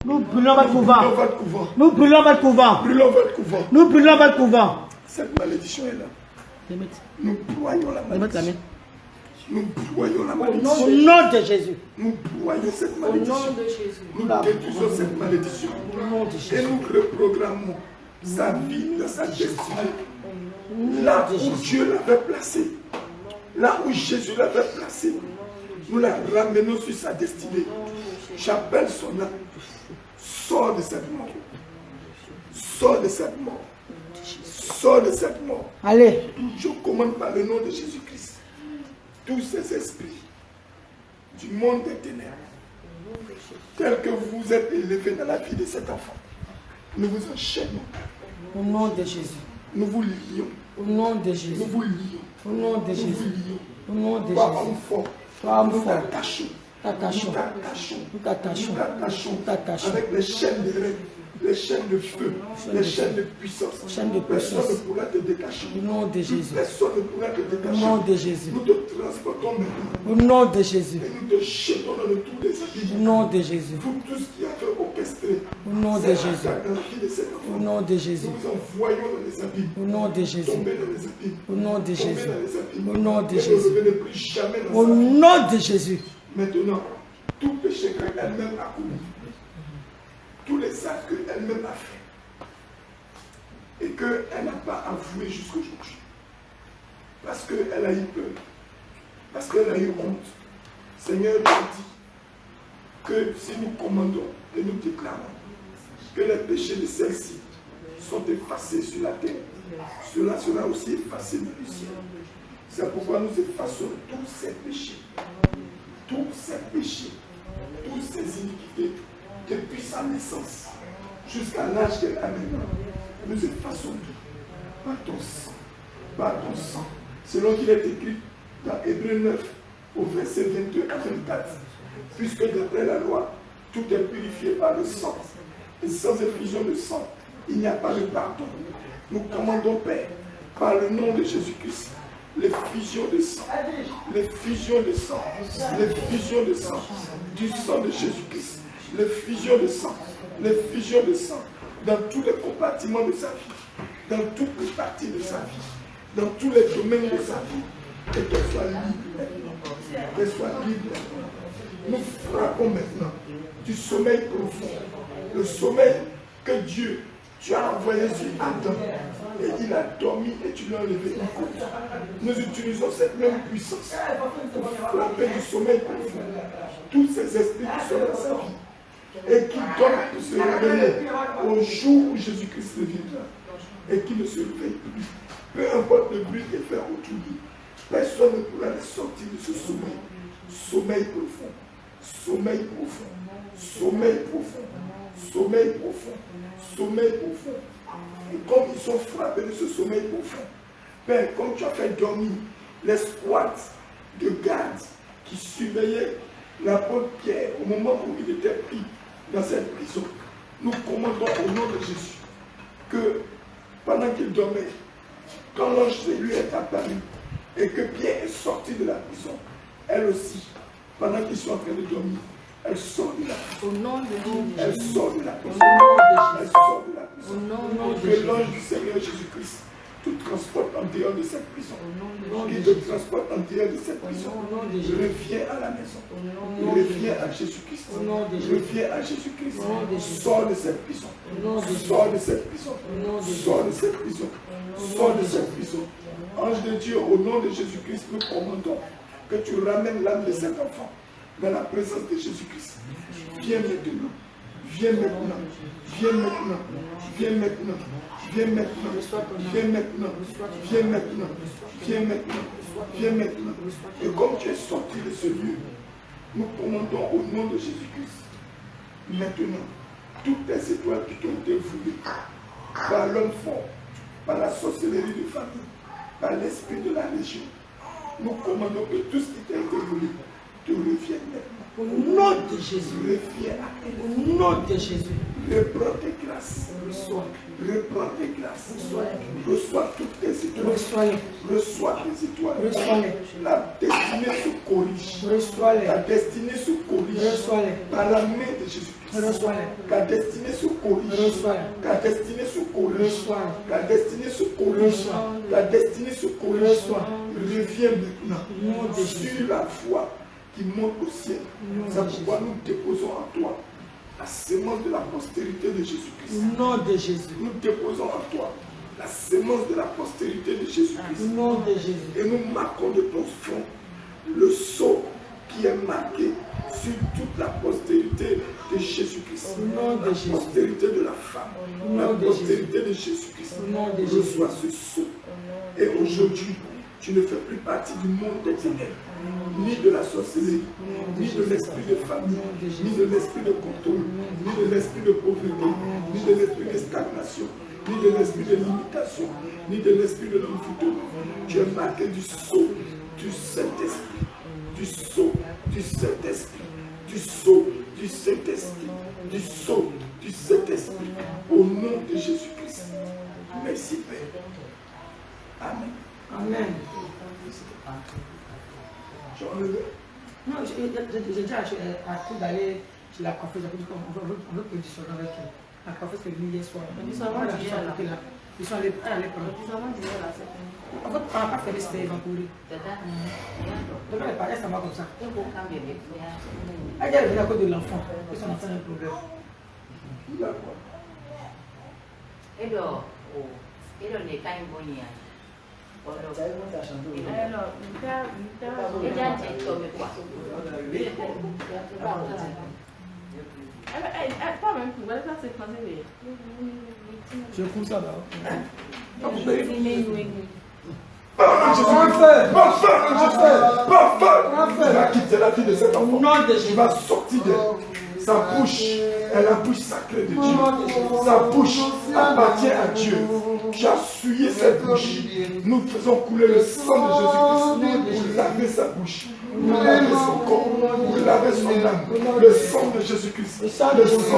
Nous brûlons votre couvent. votre couvent. Nous brûlons votre couvent. Brûlons votre couvent. Nous brûlons votre couvent. Cette malédiction est là. Nous broyons la malédiction. Nous broyons la malédiction. Au nom de Jésus. Nous broyons cette malédiction. Au nom de Jésus. Nous détruisons cette malédiction. Et nous reprogrammons sa vie dans sa destinée. Là où Dieu l'avait placé. Là où Jésus l'avait placé. Nous la ramenons sur sa destinée. J'appelle son âme. Sors de cette mort. Sors de cette mort. Sors de cette mort. Allez. Je commande par le nom de Jésus-Christ. Tous ces esprits du monde des ténèbres, tels que vous êtes élevés dans la vie de cet enfant, nous vous enchaînons. Au nom de Jésus. Nous vous lions. Au nom de Jésus. Nous vous lions. Au nom de Nous Jésus. vous lions. Au nom de Toi, Jésus. homme fort, Toi, homme nous fort. t'attachons. T'attachons. Nous t'attachons. Nous t'attachons. Nous t'attachons. Nous t'attachons. Avec les chaînes de règles, les chaînes de feu, les chaînes de puissance. Chaînes de puissance. Personne ne pourra te décacher. Au nom de Jésus. Personne ne pourra te Au décacher. nom de Jésus. Nous te transportons maintenant. Au nom de Jésus. Et nous te jetons dans le trou des abîmes. Au nom de Jésus. Vous tous qui avez orchestré Au nom de cette Jésus. attaque dans la vie de cet Au enfant, nom de Jésus. nous vous envoyons dans les abîmes. Au nom de Jésus. Tombez dans les abîmes. Au nom de Tombez Jésus. dans les abîmes. Au nom de Et ne Jésus. revenez plus jamais dans Au sa vie. nom de Jésus. Maintenant, tout péché qu'elle-même a commis, tous les actes qu'elle-même a fait, et qu'elle n'a pas avoué jusqu'aujourd'hui, parce qu'elle a eu peur, parce qu'elle a eu honte, Seigneur nous dit que si nous commandons et nous déclarons que les péchés de celle-ci sont effacés sur la terre, cela sera aussi effacé dans le ciel. C'est pourquoi nous effaçons tous ces péchés, tous ces péchés, toutes ces iniquités, depuis sa naissance jusqu'à l'âge qu'elle a maintenant. Nous effaçons tout par ton sang, par ton sang, selon qu'il est écrit dans Hébreux 9, au verset 22 à 24. Puisque d'après la loi, tout est purifié par le sang, et sans effusion de sang, il n'y a pas de pardon. Nous commandons, Père, par le nom de Jésus-Christ, les fusions de sang, les fusions de sang, les fusions de sang, du sang de Jésus-Christ, les fusions de sang, les fusions de sang, dans tous les compartiments de sa vie, dans toutes les parties de sa vie, dans tous les domaines de sa vie, et qu'elle soit libre, qu'elle soit libre. Nous frappons maintenant du sommeil profond, le sommeil que Dieu, tu as envoyé sur Adam, et il a dormi et tu l'as enlevé. Nous utilisons cette même puissance pour frapper du sommeil profond tous ces esprits qui sont dans sa vie et qui dorment pour se réveiller au jour où Jésus-Christ reviendra et qui ne se réveillent plus. Peu importe le bruit qu'il fait autour de lui, personne ne pourra les sortir de ce sommeil. Sommeil profond, sommeil profond, sommeil profond, sommeil profond, sommeil profond. Et comme ils sont frappés de ce sommeil profond, Père, comme tu as fait dormir les squats de garde qui surveillaient l'apôtre Pierre au moment où il était pris dans cette prison, nous commandons au nom de Jésus que pendant qu'il dormait, quand l'ange de lui est apparu et que Pierre est sorti de la prison, elle aussi, pendant qu'ils sont en train de dormir, elle sort de la prison. Au nom de Jésus. Elle sort de la prison. Au nom de Elle Jésus. sort de la prison. Au nom de Que Jésus. l'ange du Seigneur Jésus-Christ te transporte en dehors de cette prison. Au nom de Qu'il Jésus. te transporte en dehors de cette prison. Au nom de Je Jésus. reviens à la maison. Au nom Je de reviens Jésus. à Jésus-Christ. Au nom de Je Jésus. reviens à Jésus-Christ. Au nom de Jésus. Sors de cette prison. Au nom de Jésus. Sors de cette prison. Au nom de Jésus. Sors de cette prison. Sors de cette prison. Ange de Dieu, au nom de Jésus-Christ, nous commandons que tu ramènes l'âme de cet enfant dans la présence de Jésus-Christ. Viens maintenant. Viens maintenant. Viens maintenant. Viens maintenant. Viens maintenant. Viens maintenant. Viens maintenant. Viens maintenant. Viens maintenant. Et comme tu es sorti de ce lieu, nous commandons au nom de Jésus-Christ. Maintenant, toutes les étoiles qui t'ont été voulues par l'homme fort, par la sorcellerie de famille, par l'esprit de la région, nous commandons que tout ce qui t'a été voulu te revienne maintenant. Au nom de Jésus. Reviens à tes Au nom de Jésus. reprends tes grâces. Reçois. Reprends tes grâces. Reçois toutes tes étoiles. Reçois-les. Reçois tes étoiles. Reçois-les. La destinée se corrige. Reçois-les. La destinée se corrige Reçois-les. par la main de Jésus-Christ. Reçois-les. Ta destinée se corrige. Reçois-les. Ta destinée se corrige. Reçois-les. Ta destinée se corrige. Ta destinée se corrige. Reçois. Reviens maintenant Nom de Jésus. sur la foi qui monte au ciel. C'est pourquoi nous déposons en toi la sémence de la postérité de Jésus-Christ. Au nom de Jésus. Nous déposons en toi la sémence de la postérité de Jésus-Christ. Au nom de Jésus. Et nous marquons de ton front le sceau qui est marqué sur toute la postérité de Jésus-Christ. Au nom de La Jésus. postérité de la femme. Au La nom de postérité de Jésus-Christ. Au nom de Jésus. Reçois ce sceau. Et aujourd'hui, tu ne fais plus partie du monde des ténèbres, ni de la sorcellerie, ni de l'esprit de famille, ni de l'esprit de contrôle, ni de l'esprit de pauvreté, ni de l'esprit de stagnation, ni de l'esprit de limitation, ni de l'esprit de l'envoûtement. Tu es marqué du sceau du Saint-Esprit, du sceau du Saint-Esprit, du sceau du Saint-Esprit, du sceau du Saint-Esprit, au nom de Jésus-Christ. Merci Père. Amen. Amen. J'ai enlevé. Non, j'ai dit à tout d'aller chez la coiffeuse. On veut positionner avec elle. La coiffeuse est venue hier soir. Ils sont allés prendre. On va pas faire des stages en courir. Donc elle paraît, ça va comme ça. Elle est venue à cause de l'enfant. Et son enfant a un problème. D'accord. Je fous ça là. Tu vas quitter la vie de cet enfant. Tu vas sortir de sa bouche. Elle a la bouche sacrée de Dieu. Sa bouche appartient à Dieu. Tu as souillé cette bouche. Nous faisons couler le sang de Jésus-Christ pour laver sa bouche, pour laver son corps, pour laver son âme. Le sang de Jésus-Christ. Le sang de Jésus-Christ.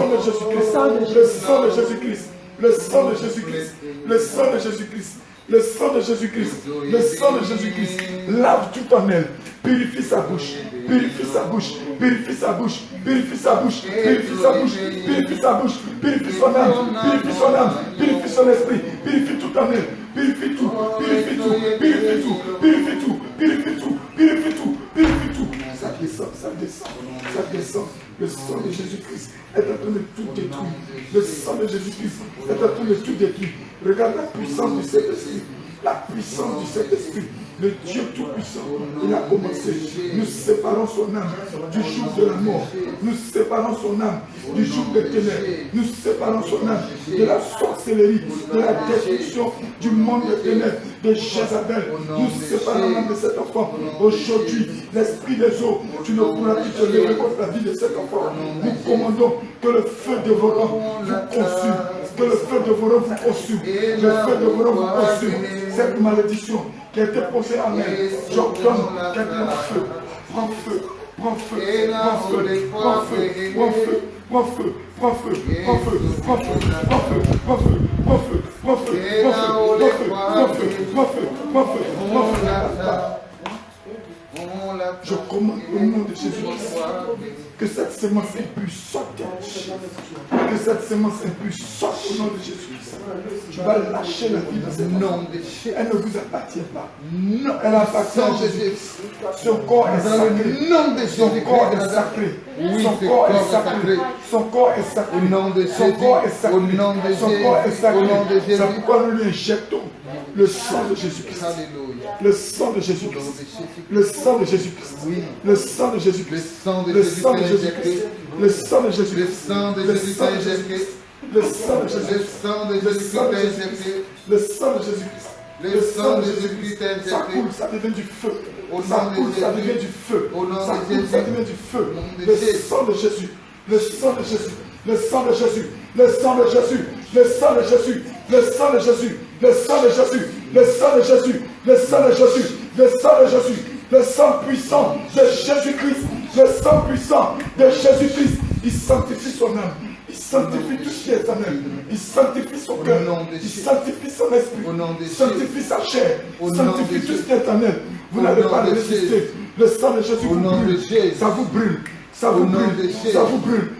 Le sang de Jésus-Christ. Le sang de Jésus-Christ. Le sang de Jésus-Christ. Le sang de Jésus-Christ, le sang de Jésus-Christ, lave tout en elle, purifie sa bouche, purifie sa bouche, purifie sa bouche, purifie sa bouche, purifie sa bouche, purifie sa bouche, purifie son âme, purifie son âme, purifie son esprit, purifie tout en elle, purifie tout, purifie tout, purifie tout, purifie tout, purifie tout, purifie tout, purifie tout. Ça descend, ça descend, ça descend. Le sang de Jésus-Christ est en train de tout détruire. Le sang de Jésus-Christ est en train de tout détruire. Regarde la puissance du Saint-Esprit. La puissance du Saint-Esprit. Le Dieu Tout-Puissant, il a commencé. Nous séparons son âme du jour de la mort. Nous séparons son âme du jour des ténèbres. Nous séparons son âme de la sorcellerie, de la destruction du monde des ténèbres, de Jézabel. Nous séparons l'âme de cet enfant. Aujourd'hui, l'esprit des eaux, tu ne pourras plus te lever contre la vie de cet enfant. Nous commandons que le feu dévorant vous consume. Que le feu dévorant vous consume. Le feu dévorant vous consume. Cette malédiction qui a été posée en elle, j'ordonne qu'elle prenne feu. Prends feu. Prends feu. Prends feu. Prends feu. Prends feu. Prends feu. Prends feu. Prends feu. Prends feu. Prends feu. Prends feu. Prends feu. Prends feu. Prends feu. Prends feu. Prends feu. Prends feu. Prends feu. Je commande au nom de Jésus-Christ que cette sémence impure sorte. Que cette sémence impure sorte au nom de Jésus-Christ. Tu vas lâcher la vie dans ce nom. Elle ne vous appartient pas. Non, elle appartient à Jésus. Son corps est sacré. Son corps est sacré. Son corps est sacré. Son corps est sacré. Son corps est sacré. Son corps est sacré. C'est pourquoi nous lui injectons le sang de Jésus-Christ. Le sang de Jésus-Christ. Le sang de Jésus-Christ. Le sang de Jésus-Christ. Le sang de Jésus-Christ. Le sang de Jésus-Christ. Le sang de Jésus-Christ. Le sang de Jésus-Christ. Le sang de Jésus-Christ. Le sang de Jésus-Christ. Le sang de Jésus-Christ. Ça coule, ça devient du feu. Ça coule, ça devient du feu. Ça coule, ça devient du feu. Le sang de Jésus. Le sang de Jésus. Le sang de Jésus. Le sang de Jésus. Le sang de Jésus. Le sang de Jésus. Le sang de Jésus. Le sang de Jésus. Le sang de Jésus. Le sang de Jésus. Le sang puissant de Jésus-Christ. Le sang puissant de Jésus-Christ. Il sanctifie son âme. Il sanctifie tout ce qui est en elle. Il sanctifie son cœur. Il sanctifie son esprit. Il sanctifie sa chair. Il sanctifie tout ce qui est en elle. Vous n'avez pas de résister. Le sang de Jésus vous brûle. Ça vous brûle. Ça vous brûle. Ça vous brûle.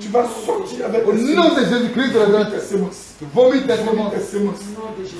Tu vas sortir avec Au nom de Jésus-Christ de Nazareth. sémences. Vomis tes Vomis semences. tes sémences.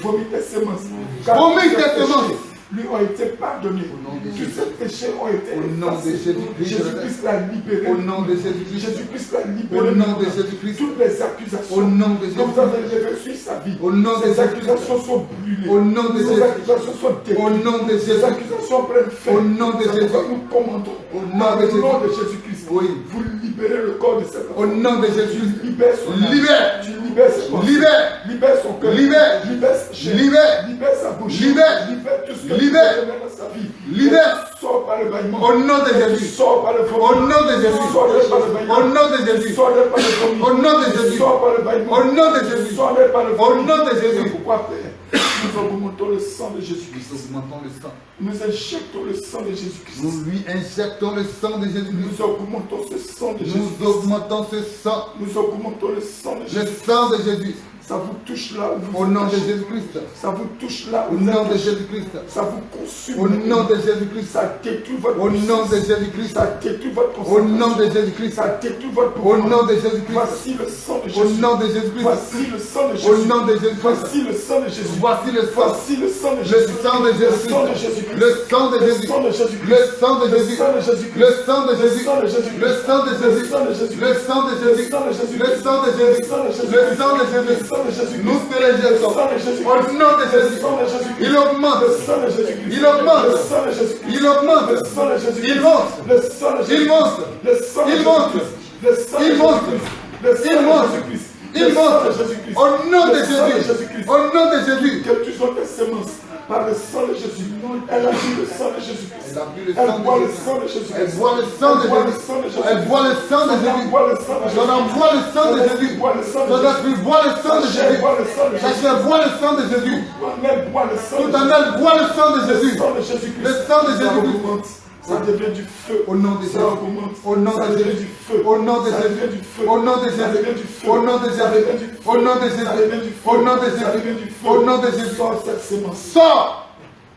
Vomis tes sémences. Vomis tes semences. Lui ont été pardonnés. nom de Tous ces péchés ont été Au nom de effacés. Jésus-Christ. Jésus-Christ l'a libéré. Au nom de Jésus-Christ. Jésus-Christ l'a Au libéré. nom de Jésus-Christ. Toutes les accusations Au nom de que vous avez Jésus-Christ. levées sur sa vie. Au nom de Ces Jésus-Christ. accusations sont brûlées. Au nom de Ces Jésus. accusations sont Au détruites. nom de Ces Jésus. accusations prennent fin. Au nom de C'est pourquoi Jésus. nous commandons. Au nom Par de le Jésus. nom de Jésus-Christ. Oui. Vous libérez le corps de cet enfant. Au nom de Jésus. Tu libères son âme. Libère. Tu libères ses pensées. Libère. Libère son cœur. Libère. Libère sa chair. Libère. Libère sa bouche. Libère. Libère tout ce que Libère. tu veux dans sa vie. Libère. Sors par le bâillement. Au nom de Jésus. Sors par le vomi. Au nom de Jésus. Sors par le bâillement. Au nom de Jésus. Sors par le vomi. Au nom de Jésus. Sors par le bâillement. Au nom de Jésus. Sors par le Au vomi. nom de Jésus. C'est pourquoi, Père, nous augmentons le sang de Jésus-Christ. Nous augmentons le sang. Nous injectons le sang de Jésus-Christ. Nous lui injectons le sang de Jésus-Christ. Nous augmentons ce sang de Nous Jésus-Christ. augmentons ce sang. Nous augmentons le sang de Le Jésus-Christ. sang de Jésus. Ça vous touche là où vous Au nom de êtes. Jésus-Christ. Ça vous touche là où Au vous nom de êtes. Jésus-Christ. Ça vous consume. Au nom de Jésus-Christ. Ça détruit votre Au nom de puissance. Jésus-Christ. Ça détruit votre Au nom de concentration. Jésus-Christ. Ça détruit votre Au pouvoir. nom de Jésus-Christ. Voici le sang de Au Jésus. nom de Jésus-Christ. Voici le sang de Jésus. Au nom de Jésus-Christ. Voici le sang de Jésus. Voici le sang. Voici le sang de Le Jésus. sang de Le sang de Jésus-Christ. Jésus-Christ. Le sang de Le Jésus. sang de Jésus-Christ. Le sang de Le Jésus. sang de Jésus-Christ. Le sang de Le Jésus. sang de Jésus-Christ. Le sang de Le Jésus. sang de Jésus-Christ. Le sang de Le Jésus. sang de Jésus-Christ. Le sang de Le Jésus. sang de Jésus-Christ. Le sang de Le Jésus. sang de Jésus-Christ. Nous te les jetons. Le sang de Jésus-Christ. Au nom de Le Jésus. sang de Jésus-Christ. Il augmente. Le sang de Jésus-Christ. Il augmente. Le sang de Jésus-Christ. Il augmente. Le sang de Jésus-Christ. Il monte. Le sang de Il Jésus-Christ. monte. Le sang de Il monte. Jésus-Christ. Le sang de Il monte. Jésus-Christ. Le sang Il de monte. Jésus-Christ. Il Le sang monte. de Jésus-Christ. Au nom de Le sang de Jésus. Jésus-Christ. Au nom de Jésus. Que tu sois tes semences par le sang de Jésus. Elle a bu le sang de Jésus-Christ. Elle a bu le Elle sang de boit le Jésus. sang de Jésus-Christ. Elle boit le sang de Elle boit le Jésus. sang de Jésus. Elle boit le sang de Son âme Jésus. boit le sang de Son âme Jésus. boit le sang de Son Jésus. esprit boit le sang de Son Jésus. esprit boit le sang de Sa chair Jésus. boit le sang de Sa Jésus. chair boit le sang de Jésus. Toi-même bois le sang Tout de en Jésus. elle boit le sang de Le Jésus. sang de Jésus-Christ. Le sang de Ça Jésus-Christ. augmente. Ça devient du feu. Au nom de Ça Jésus. augmente. Au nom Ça de devient Jésus. du feu. Au nom de Ça Jésus. devient du feu. Au nom de Ça Jésus. devient du feu. Au nom de Ça Jésus. devient du feu. Au nom de Ça Jésus. devient du feu. Au nom de Ça Jésus. devient du feu. Au nom de Jésus. Sors cette sémence. Sors.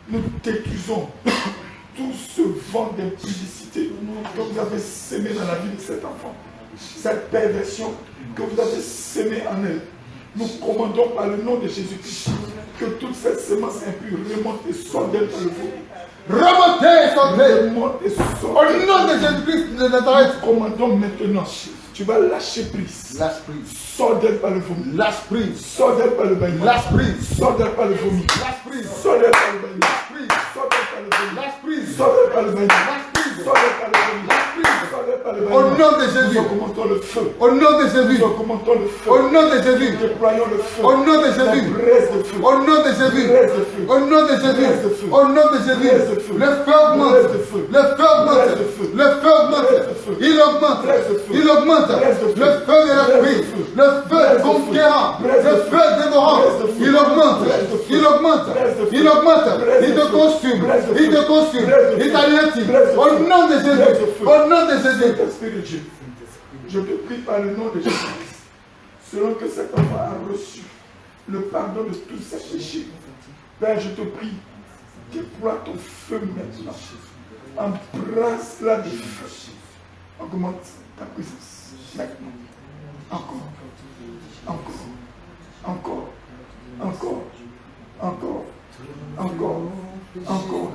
Nous détruisons tout ce vent d'impudicité que vous avez sémé dans la vie de cet enfant. Cette perversion que vous avez sémée en elle. Nous commandons par le nom de Jésus-Christ que toute cette sémence impure remonte et sorte d'elle par le feu. Remontez et sortez. Remonte et sorte. Au nom de Jésus-Christ de Nazareth. Nous commandons maintenant. Tu vas lâcher prise. Lâche prise. Sors d'elle par le vomi. Lâche prise. Sors d'elle par le bâillement. Lâche prise. Sors d'elle par le vomi. Lâche prise. Sors d'elle par le bâillement. Lâche prise. Sors d'elle par le vomi. Lâche prise. Sors d'elle par le bâillement. Lâche prise. Sors d'elle par le vomi. Lâche prise. Sors d'elle par le Au bâillement. nom de Nous Jésus. augmentons le feu. Au nom de Jésus. Nous augmentons le feu. Au nom de Jésus. Nous déployons le feu. Au nom de La Jésus. braise de feu. Au nom de Jésus. Braise de feu. Au nom de Jésus. Braise de feu. Au nom de Jésus. Braise de feu. Le feu augmente. Braise de feu. Le feu augmente. Braise de feu. Le feu augmente. Braise de feu. Il augmente. Braise de feu. Il augmente. Braise de feu. Le feu de l'esprit. Braise de feu. Le feu Braise de feu. conquérant. Braise de Le feu. feu dévorant. Braise de feu. Il augmente. Braise de feu. Il augmente. Braise de feu. Il augmente. Braise Il de te feu. consume. Braise de Il feu. te consume. Braise de Il feu. t'anéantit. Braise de Au feu. nom de Braise de Jésus. feu. Au nom de Jésus. Saint-Esprit de Dieu, je te prie par le nom de Jésus-Christ, selon que cet enfant a reçu le pardon de tous ses péchés. Père, je te prie, déploie ton feu maintenant. Embrasse-la de feu. Augmente ta présence maintenant. Encore. Encore. Encore. Encore. Encore. Encore. Encore.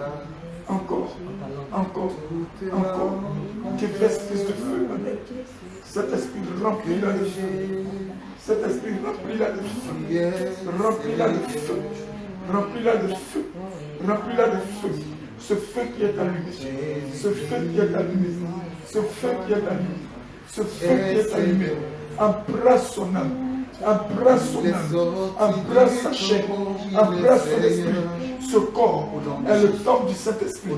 Encore. Encore. Encore. Déverse plus de feu. Amen. Cet esprit remplit-la de feu. Cet esprit remplit-la de feu. Remplis-la de feu. Remplis-la de feu. Remplis-la de feu. Ce feu qui est allumé. Ce feu qui est allumé. Ce feu qui est allumé. Ce feu qui est allumé. Embrasse son âme. Embrasse son âme. Embrasse sa chair. Embrasse son esprit. Ce corps est le temple du Saint-Esprit.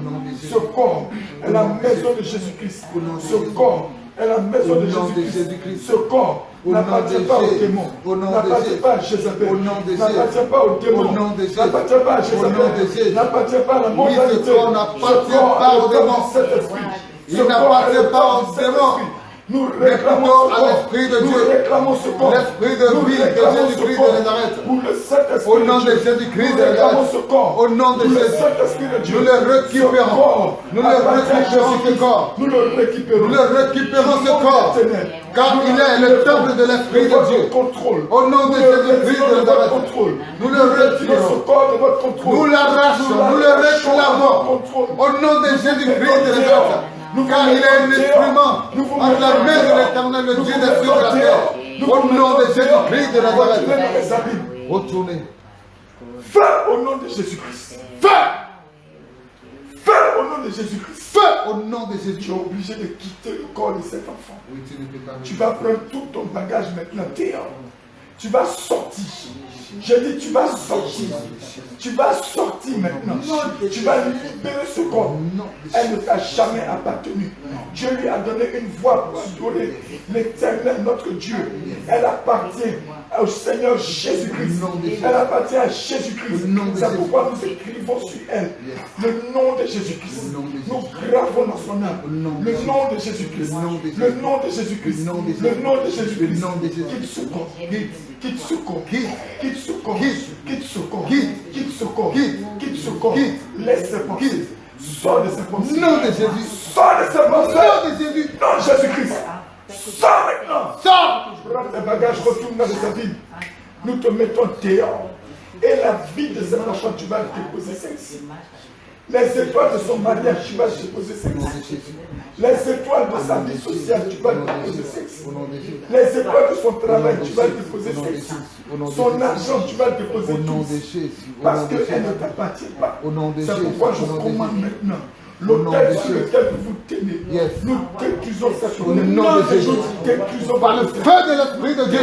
Ce corps est la maison de Jésus-Christ. Ce corps est la maison de Jésus-Christ. Ce corps n'appartient pas aux démons. N'appartient pas à Jézabel. N'appartient pas aux démons. N'appartient pas à Jézabel. N'appartient pas à la mondalité. Ce corps n'appartient pas aux démons. Cet esprit. Il n'appartient pas aux démons. Nous Mais réclamons plutôt ce à corps. l'Esprit de Nous Dieu. réclamons ce corps. L'Esprit de Nous vie de réclamons ce Jésus-Christ corps. de Nazareth. Pour le Saint-Esprit Au nom de Dieu. Jésus-Christ Nous de réclamons Nazareth. ce corps. Au nom de Pour le Jésus. Saint-Esprit de Dieu. Nous le récupérons. Ce corps Nous le appartient à récupérons, ce Jésus-Christ. corps. Nous le récupérons. Nous le récupérons, ce corps. Car il est le temple de l'Esprit de Dieu. Contrôle. Au nom de Jésus-Christ de Nazareth. Contrôle. Nous le retirons. Ce corps de votre contrôle. Nous l'arrachons, nous le réclamons. Au nom de Jésus-Christ de Nazareth. Car il est un instrument entre la main de l'Éternel, le Dieu des cieux et de la terre. Au nom de Jésus-Christ de Nazareth. Retournez. Feu au nom de Jésus-Christ. Feu. Feu au nom de Jésus-Christ. Feu au nom de Jésus. Tu es obligé de quitter le corps de cet enfant. Oui, tu ne peux pas. Tu vas prendre tout ton bagage maintenant dehors. Tu vas sortir. Je dis, tu vas sortir. Tu vas sortir maintenant. Tu vas libérer ce corps. Elle ne t'a jamais appartenu. Dieu lui a donné une voix pour adorer l'Éternel, notre Dieu. Elle appartient au Seigneur Jésus-Christ. Elle appartient à Jésus-Christ. C'est pourquoi nous écrivons sur elle le nom de Jésus-Christ. Nous gravons dans son âme le nom de Jésus-Christ. Le nom de Jésus-Christ. Le nom de Jésus-Christ. Quitte ce corps. Quitte ce corps. Quitte ce corps. Quitte ce corps. Quitte ce corps. Quitte ce corps. Laisse ses pensées. Sors de ses pensées. Nom de Jésus. Sors de ses pensées. Nom de Jésus. Non, Jésus-Christ. Sors maintenant. Sors. Prends tes bagages, retourne dans ta vie. Nous te mettons dehors. Et la vie de cet enfant, tu vas déposer celle-ci. Les étoiles de son mariage, tu vas déposer celle-ci. Les étoiles de sa vie sociale, tu vas déposer celle-ci. Les étoiles de son travail, tu vas déposer celle-ci. Son argent, tu vas déposer tout. Parce qu'elle ne t'appartient pas. C'est pourquoi je commande maintenant. L'autel sur lequel vous vous tenez, nous détruisons cette autel. Au nom de Jésus, par le feu de l'Esprit de Dieu,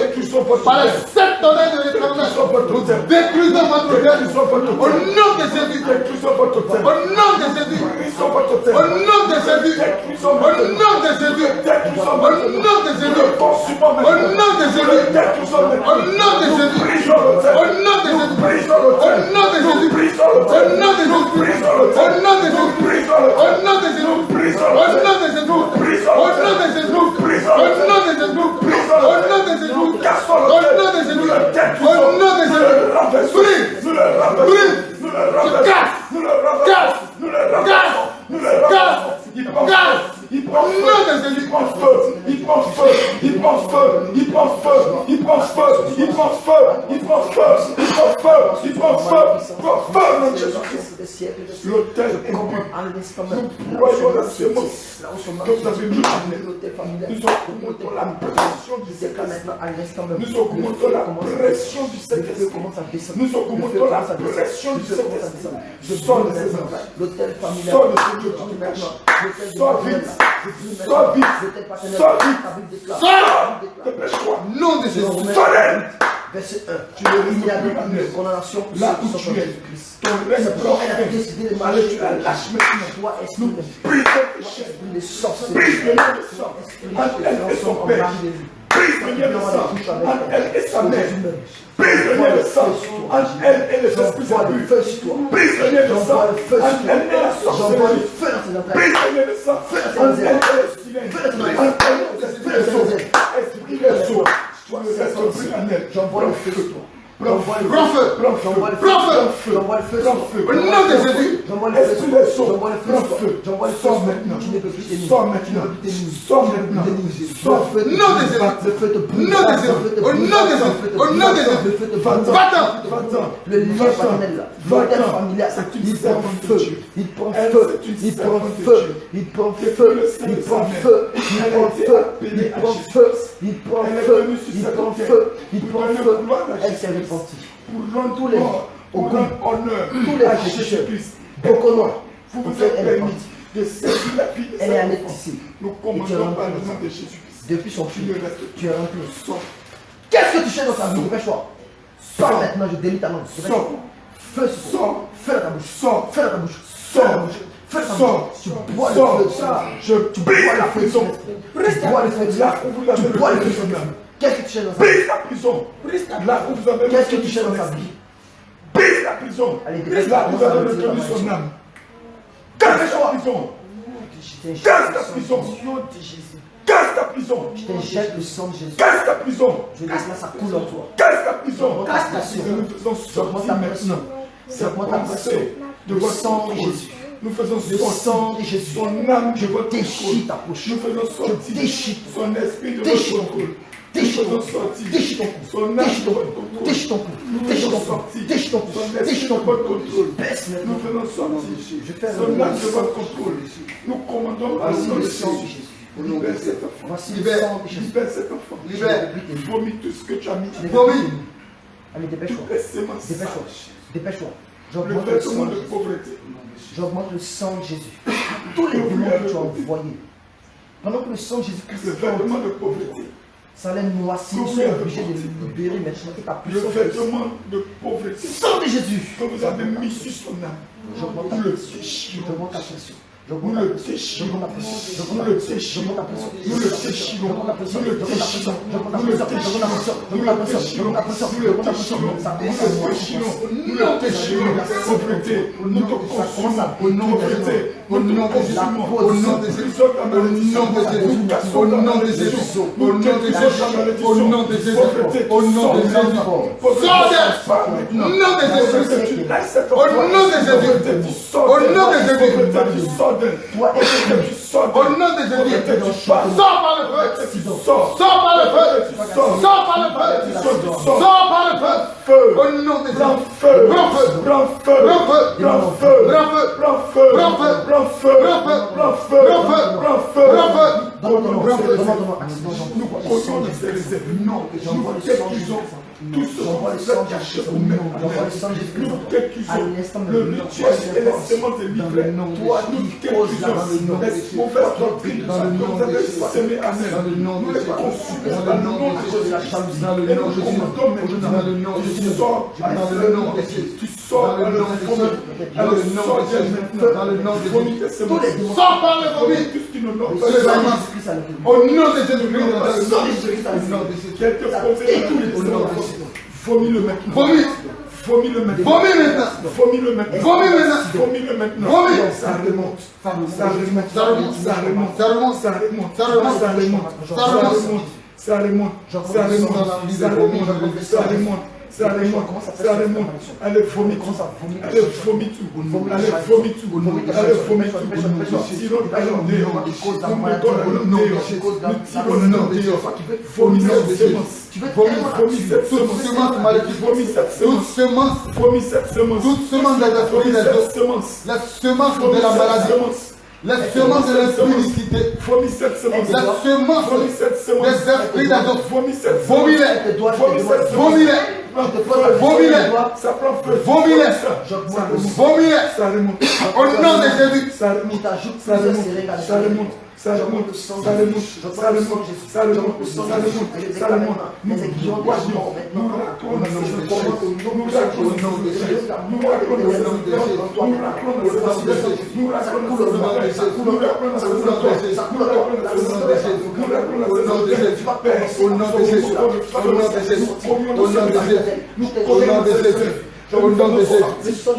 par les sept tonnerres de l'Éternel, nous détruisons votre autel. Au nom de Jésus, au nom de Jésus, au nom de Jésus, au nom de Jésus, au nom de Jésus, au nom de Jésus, au nom de Jésus, au nom de Jésus, au nom de Jésus, au nom de Jésus, au nom de Jésus. Au nom de Jésus, au nom de Jésus, au nom de Jésus, au nom de Jésus, au nom de Jésus, au nom de Jésus, au nom de Jésus, au nom de Jésus, brise, casse, il prend feu, il prend feu, il prend feu, il prend feu, il prend feu, il prend feu, il prend feu, il prend feu, il prend feu, il prend feu, nom de Jésus-Christ. L'autel est bu. Nous croyons dans ce mot que vous avez mis en œuvre. Nous augmentons la pression du Saint-Esprit. Nous augmentons la pression du Saint-Esprit. Nous augmentons la pression du Saint-Esprit. Sors de ces enfants. Sors de ce Dieu qui marche. Sors vite. Sors vite. Sors vite. Sors. Dépêche-toi. Nom de Jésus. Sors. Verset 1. Tu es Il y a des condamnations pour là ceux où qui sont tu en es. Jésus-Christ. Ton règne prend Elle a décidé de fin. Allez, marcher tu la lâches maintenant. Toi, Nous esprit brisons tes chaînes. de sorcellerie. Brise le lien de sang entre elle et son père. Brise le lien de sang entre elle et sa mère. Brise le lien de sang entre elle et les esprits abus. Brise le lien de sang entre elle et la sorcellerie. Brise le lien de sang entre elle et le silence. Entre elle et les esprits sourds. Esprit des sourds. Tu restes solennel. J'envoie le feu sur toi. Prends feu. Prends feu. J'envoie le feu. Prends feu. J'envoie le feu sur toi. Au nom de Jésus. J'envoie le feu Esprit sur toi. des sourds. J'envoie le feu Prends sur toi. feu. J'envoie le feu Sors sur toi. maintenant. Tu ne peux plus t'émir. Sors maintenant. Sors maintenant. Sors. Nom de Jésus. Le feu te brûle. Nom de Jésus. Au nom de Jésus. Au nom de Le Jésus. feu te Va-t'en. brûle. Va-t'en. Va-t'en. Le lien paternel là, l'autel familial, il prend feu, il prend feu, il prend feu, il prend feu, il prend feu, il prend feu, il prend feu, il prend feu, il prend feu, il prend feu. Elle s'est repentie. Pour rendre Tous les pour rendre honneur tous les à pécheurs, Jésus-Christ. beaucoup noir, Vous vous êtes permis de saisir la vie de elle est cet allée enfant. ici. Nous commandons par le nom de Jésus-Christ. Depuis son Tu fils, ne restes tu es rempli de sang. Qu'est-ce que tu cherches dans sa vie? Dépêche-toi. Sors maintenant, je délie ta langue. Sors. Feu sur toi. Feu dans ta bouche. Sors. Feu dans ta bouche. Sors. Feu dans ta bouche. Feu dans ta Sors. bouche. Tu bois le Sors. feu. Je brise la prison. Tu bois le feu. Là où vous avez Tu bois le retenu feu. son âme. Qu'est-ce que tu cherches dans sa vie? Brise la prison. Là où vous avez Qu'est-ce que retenu tu cherches son dans sa esprit. vie? Brise la prison. Allez, Là où vous avez retenu son âme. Casse la prison. Casse la prison. Casse ta prison. Je t'injecte le sang de Jésus. Casse ta prison. Je laisse là, ça coule en toi. Casse ta prison. Casse ta pression. Nous faisons J'augmente sortir ta pression. maintenant. J'augmente ta pression. De Le votre sang de contrôle. Jésus. Nous faisons Le sang sortir de Jésus. son âme de Je votre déchire contrôle. ta poche. Nous faisons sortir Je déchire. son esprit de Déchire votre ton contrôle. cou. Déchire ton Nous cou. faisons sortir Déchire ton cou. son âme Déchire de ton votre cou. contrôle. Déchire ton cou. Nous Déchire ton faisons cou. sortir Déchire ton cou. son Déchire esprit ton de cou. votre contrôle. Baisse Nous maintenant. faisons sortir Je fais son le âme de sang votre de contrôle. Nous commandons au Voici nom le de sang de Jésus. Jésus. Libère cet enfant. Voici le Libère. sang de Jésus. Libère cet enfant. Libère. Vomis tout ce que tu as mis. Vomis. Allez, dépêche-toi. Toutes les semences Dépêche-toi. sages. Dépêche-toi. Le J'augmente le sang vêtement de de Jésus. pauvreté. J'augmente le sang de Jésus. Tous les démons que tu as envoyés. Pendant que le sang de Jésus-Christ Le vêtement de pauvreté. ça allait noircir. Ils sont obligés de libérer maintenant et ta Le puissance. vêtement de pauvreté Sang de Jésus. que vous avez mis sur son âme. J'augmente ta Nous le pression. déchirons. J'augmente ta pression. Nous J'augmente ta le pression. déchirons. J'augmente ta pression. Nous J'augmente le ta pression. déchirons. J'augmente ta pression. Nous le déchirons. J'augmente ta pression. Nous le J'augmente ta pression. déchirons. J'augmente ta Nous le pression. J'augmente ta pression. Nous J'augmente ta le pression. déchirons. J'augmente ta pression. Nous le J'augmente ta pression. déchirons. Ça Nous commence à le noircir. déchirons. Nous le déchirons. La pauvreté. Nous te consumons. Au nom de Pauvreté. Jésus. Au nom de Jésus. Au nom de Jésus. Au Au nom de Jésus. Au nom de Jésus. Au nom de Jésus. Au nom de Jésus. Au nom de Jésus. Sors d'elle. Au nom de Jésus. Au nom de Jésus. Au nom de Jésus. Toi, Au nom de Jésus. Sors par le feu. Sors par le feu. Sors par le feu. Sors par le feu. Au nom de Jésus. Prends feu. Prends feu. Prends feu. Prends feu. Prends feu. Prends feu. Prends feu. Prends feu. Prends feu. Prends feu. Prends feu. Prends feu. Nous croyons dans ces réserves. Non, nous t'accusons. Tout ce qu'on va cacher au même. Nous t'accusons. Le rituel et les semences de livret. Toi, nous t'accusons. Les mauvaises doctrines que vous avez semées à nous. Nous les consumons dans le nom de Jésus. Dans le nom de Jésus. Dans le nom de Jésus. Dans le nom de Jésus. Tu sors Dans le nom de Jésus. Dans le nom de Jésus. Dans le nom de Jésus. Tous les démons. Sors par le vomi. Tout ce qui nous donne. Au nom de Jésus-Christ. Au nom de Jésus. Quelques posés tous les démons. Vomis le maintenant. Vomis. Vomis le maintenant. Vomis maintenant. Vomis le maintenant. Vomis maintenant. Vomis le maintenant. Vomis. Ça remonte. Ça remonte. Ça remonte. Ça remonte. Ça remonte. Ça remonte. Ça remonte. Ça remonte. Ça remonte. Ça remonte. Ça remonte. Ça remonte. Ça remonte. Ça remonte. Ça remonte, ça remonte. Allez, vomis tout. Allez, vomis tout. Allez, vomis tout. Allez, vomis tout. Nous tirons ta langue dehors. Nous mettons la langue dehors. Nous tirons la langue dehors. Vomis cette semence. Vomis cette Toute semence. semence maléfique. Vomis cette Toute semence. semence. Vomis cette semence. Toute semence de la Vomis folie cette semence. La semence Vomis de la cette maladie. semence. La semence de l'impudicité. Vomis cette semence. La semence Vomis cette semence. des esprits d'adoption. Vomis cette semence. Vomis-les. Vomis cette semence. Vomis-les. Vomis-les. Ça prend feu. Vomis-les. Vomis-les. Ça remonte. Au nom de Jésus. Ça remonte. Ça remonte. Ça remonte. Ça remonte. Ça remonte. Ça remonte. Ça remonte. Ça remonte. Ça remonte. Nous voyons. Nous racontons. Nous racontons. Nous Au nom de Jésus.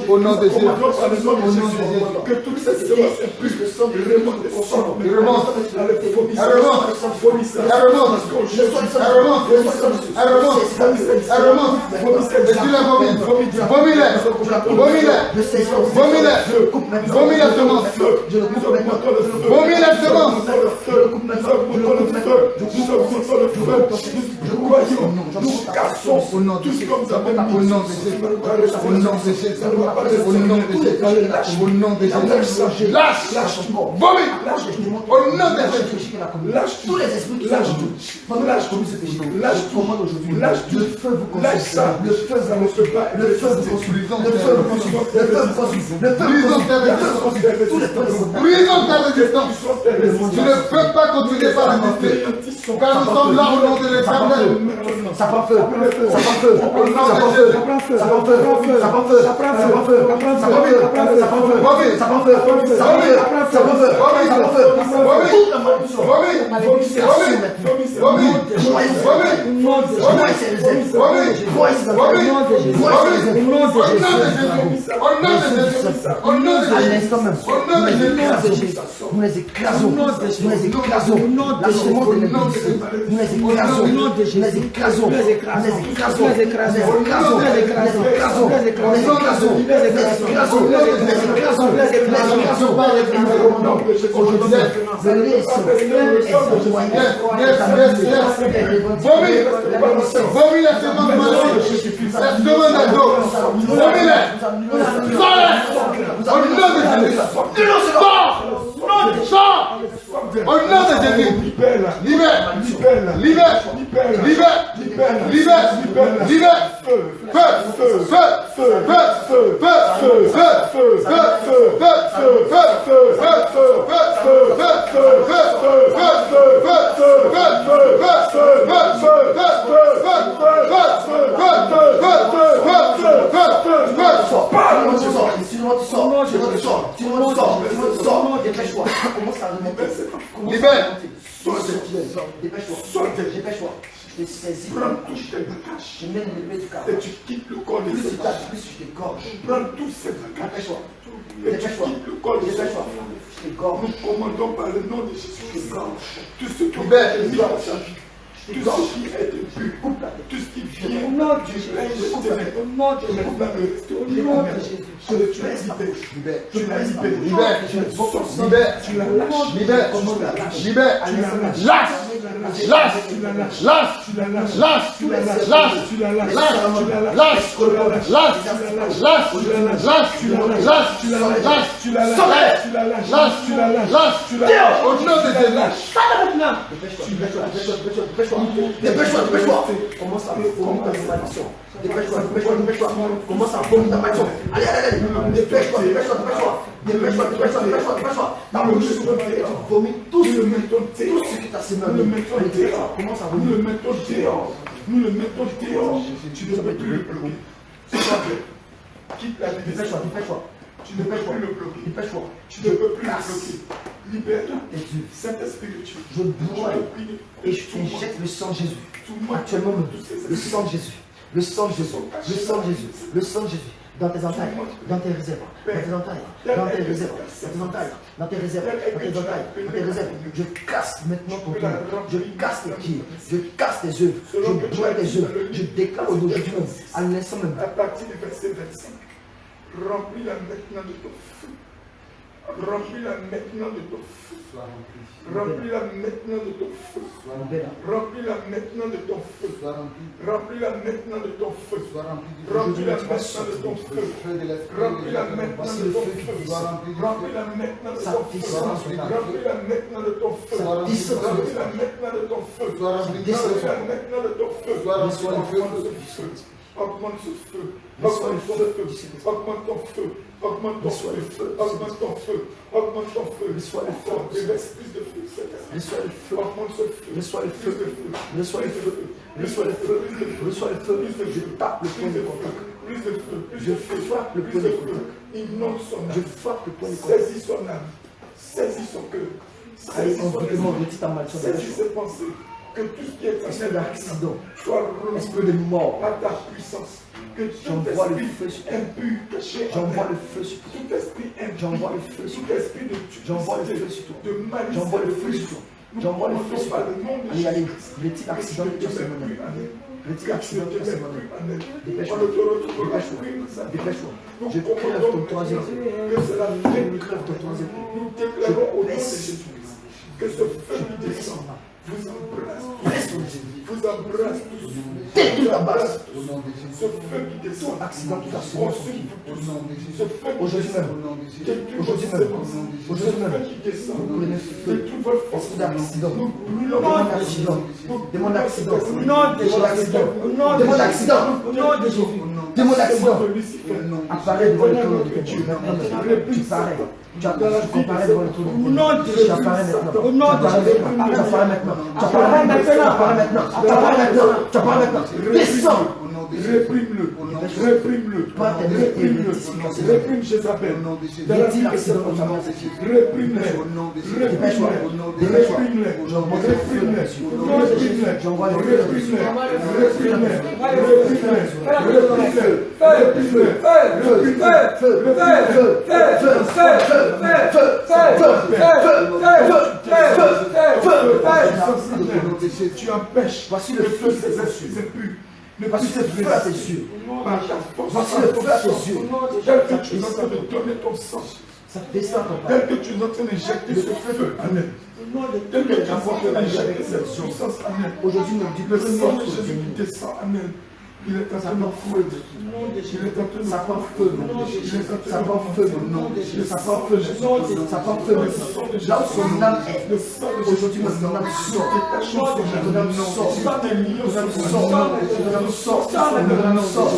Au nom de Jésus. Que toutes ces semences impures remontent. Au nom de Jésus. Au nom de Jésus. Au nom de Jésus. Lâche. Vomit. Au nom de Jésus. Lâche tous les esprits qui lâche sont tout. pendant Lâche que vous ce péché. Lâche Je commande aujourd'hui. Lâche Le tout. feu vous Lâche consume. ça. Le feu Ça ne vous peut pas. consume. Le feu vous consume. Le feu vous consume. Le feu vous consume. Le feu vous consume. Le feu vous consume. Tous les feux. Brisons ta résistance. Tu ne peux pas continuer par résister. Car nous sommes là au nom de l'Éternel. feu. Ça prend feu. Ça prend feu. Ça prend feu. Ça prend feu. Ça prend feu. Ça prend feu. Ça prend feu. Ça prend feu. Ça prend feu. Ça prend feu. Ça prend feu. Ça prend feu. Toute la malédiction. Nous les écrasons. Nous les écrasons. La semence de l'Église. Nous les écrasons. Nous les écrasons. Nous les écrasons. Nous les écrasons. Nous les écrasons. Nous les écrasons. Nous les écrasons. Nous les écrasons. Nous les écrasons. Vomis la semence maléfique. La semence d'ado. Vomis-les. Sors-les. Au nom de Jésus. Sors. Sors. Au nom de Jésus. Libère. Libère. Libère. Libère. Libère. Libère. Feu. Feu. Feu. Feu. Feu. Feu. Feu. Libère. Dépêche-toi. Je te saisis. Prends tous tes bagages. Je mets l'épée du corps. Et tu quittes le corps de Plus ces tu tapes, plus je t'égorge. Prends tous ces bagages. Dépêche-toi. Et tu Dépêche-toi. quittes le corps de ces Dépêche-toi. Je t'égorge. Nous commandons par le nom de Jésus. Je t'égorge. Tout ce qui Libère. est mis dans sa vie. Tout ce qui est de but. Tout ce qui vient Au nom de du Jésus. règne de ténèbres. Au nom de Jésus. Maintenant, le reste au Au nom nom de de Jésus. Jésus. Je tu es libéré. Libère. Tu es libéré. Libère. Libère. Tu la lâches. Libère. Libère. Lâche. Lâche. Lâche. Lâche. Tu la lâches. Lâche. Tu la lâches. Lâche. Tu la lâches. Lâche. Tu la lâches. Lâche. Lâche. Tu la lâches. Lâche. Tu la lâches. Lâche. Tu la lâches. Lâche. Tu la lâches. Sortez. Tu la lâches. Lâche. Tu la lâches. Lâche. Tu la lâches. Au nom de Jésus. Dépêche-toi. Commence à vomir ta malédiction. Dépêche-toi. Commence à vomir ta malédiction. Allez. Dépêche-toi. Ta bouche se remplit et tu vomis tout ce qui t'a semé. Commence à Nous le vomir. mettons dehors. Nous le mettons dehors. Tu ne peux plus le bloquer. S'il te plaît, quitte la division. Dépêche-toi. Tu ne peux plus le bloquer. Dépêche-toi. Tu ne peux plus le bloquer. Libère-toi. Et Dieu. Saint-Esprit de Dieu. Je broie et je injecte le sang de Jésus. Actuellement, le sang de Jésus. Le sang de Jésus. Le sang de Jésus. Le sang de Jésus. Dans tes entrailles, dans tes réserves, dans tes entrailles, dans tes réserves, dans tes entrailles, dans tes réserves, dans tes entrailles, dans tes réserves. Je casse maintenant ton temps. Je casse tes pieds. Je casse tes œuvres. Je broie tes œuvres. Je déclare aujourd'hui même, à l'instant même. À partir du verset 25, remplis-la maintenant de ton feu. Remplis-la maintenant de ton feu. Remplis-la maintenant de ton feu. Remplis-la maintenant de ton feu. Remplis-la maintenant de ton feu. Remplis-la maintenant de ton feu. Remplis-la maintenant de ton feu. Remplis-la maintenant de ton feu. Remplis-la maintenant de ton feu. Remplis-la maintenant de ton feu. Remplis-la maintenant de ton feu. Augmente ce feu. Augmente ton feu. Augmente ton feu. Augmente ton feu. Augmente ton feu. Augmente ton feu. Déverse plus de feu. Reçois le feu. Augmente ce feu. Reçois le feu. Reçois le feu. Reçois le feu. Reçois le feu. Je tape le point de contact. Plus de feu. Je frappe le point de contact. Inonde son Je âme. frappe le point de contact. Saisis son âme. Saisis son cœur. Allez, Saisis on son dit que mon esprit. petit en malchance. Saisis ses pensées. Que tout ce qui est Esprit d'accident, soit esprit de mort, par ta puissance. Que tout j'envoie le esprit feu sur toi. impur caché en J'envoie elle, le feu sur toi. tout esprit impur, J'envoie le feu sur tout toi. esprit de J'envoie le feu duplicité, sur toi. de malice, J'envoie le de feu sur toi. Nous J'envoie le feu commandons sur par toi. le nom de Allez, Jésus. le petit accident de ton séminaire. Le petit accident de ton séminaire. Dépêche-toi. Dépêche-toi. Dépêche-toi. Je crève ton troisième œil. Je crève ton troisième œil. Nous déclarons au nom de blesse. Jésus que ce feu qui Blesse descend ton âme. vous embrasse, Blesse ton œil. vous embrasse tous. Détruis la base. Ce feu qui descend, Accident qui t'a semé son consume fils. vous tous. Ce feu qui Aujourd'hui descend, même. détruit vos Aujourd'hui même. semences. Ce Aujourd'hui feu même. qui descend, Nous prenons feu. détruit votre force. Esprit d'accident. Nous brûlons Demande votre d'accident. force. Demande d'accident. Au Demande d'accident. Demande d'accident. Demande d'accident. de Lucifer. Apparaît devant le trône de Dieu. Tu parais. Tu apparais devant le trône Au nom de d'éternité. Tu apparais maintenant. Au nom de Tu apparais maintenant. Tu apparais maintenant. Tu apparais maintenant. Tu apparais maintenant. Descends. Réprime-le, réprime-le, réprime-le, réprime Jézabel, dans la vie de cette femme, réprime-le, tu empêches. Voici le feu de ses esprits. Voici le feu à tes yeux. Voici le feu à tes yeux. Tel que tu es en train de donner ton sang. Ça descend ton Tel que tu es en train d'injecter ce feu. Amen. Tel que tu es en train d'injecter cette substance. Amen. Aujourd'hui, nous disons Le sang de Jésus qui descend. Amen. Il est en train de feu. Il est en train de ça prend feu. Ça prend feu. Ça prend feu. Ça prend feu. Là où son âme est. Aujourd'hui, mon âme sort. Mon âme sort. Mon âme sort. Mon âme sort.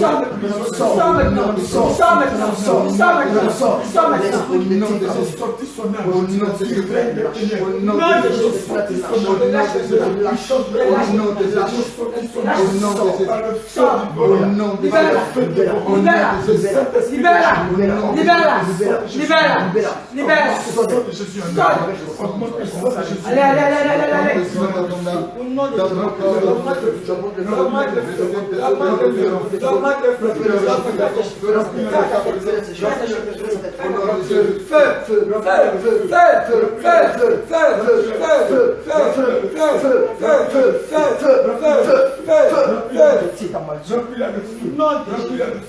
Mon âme sort. Mon âme sort.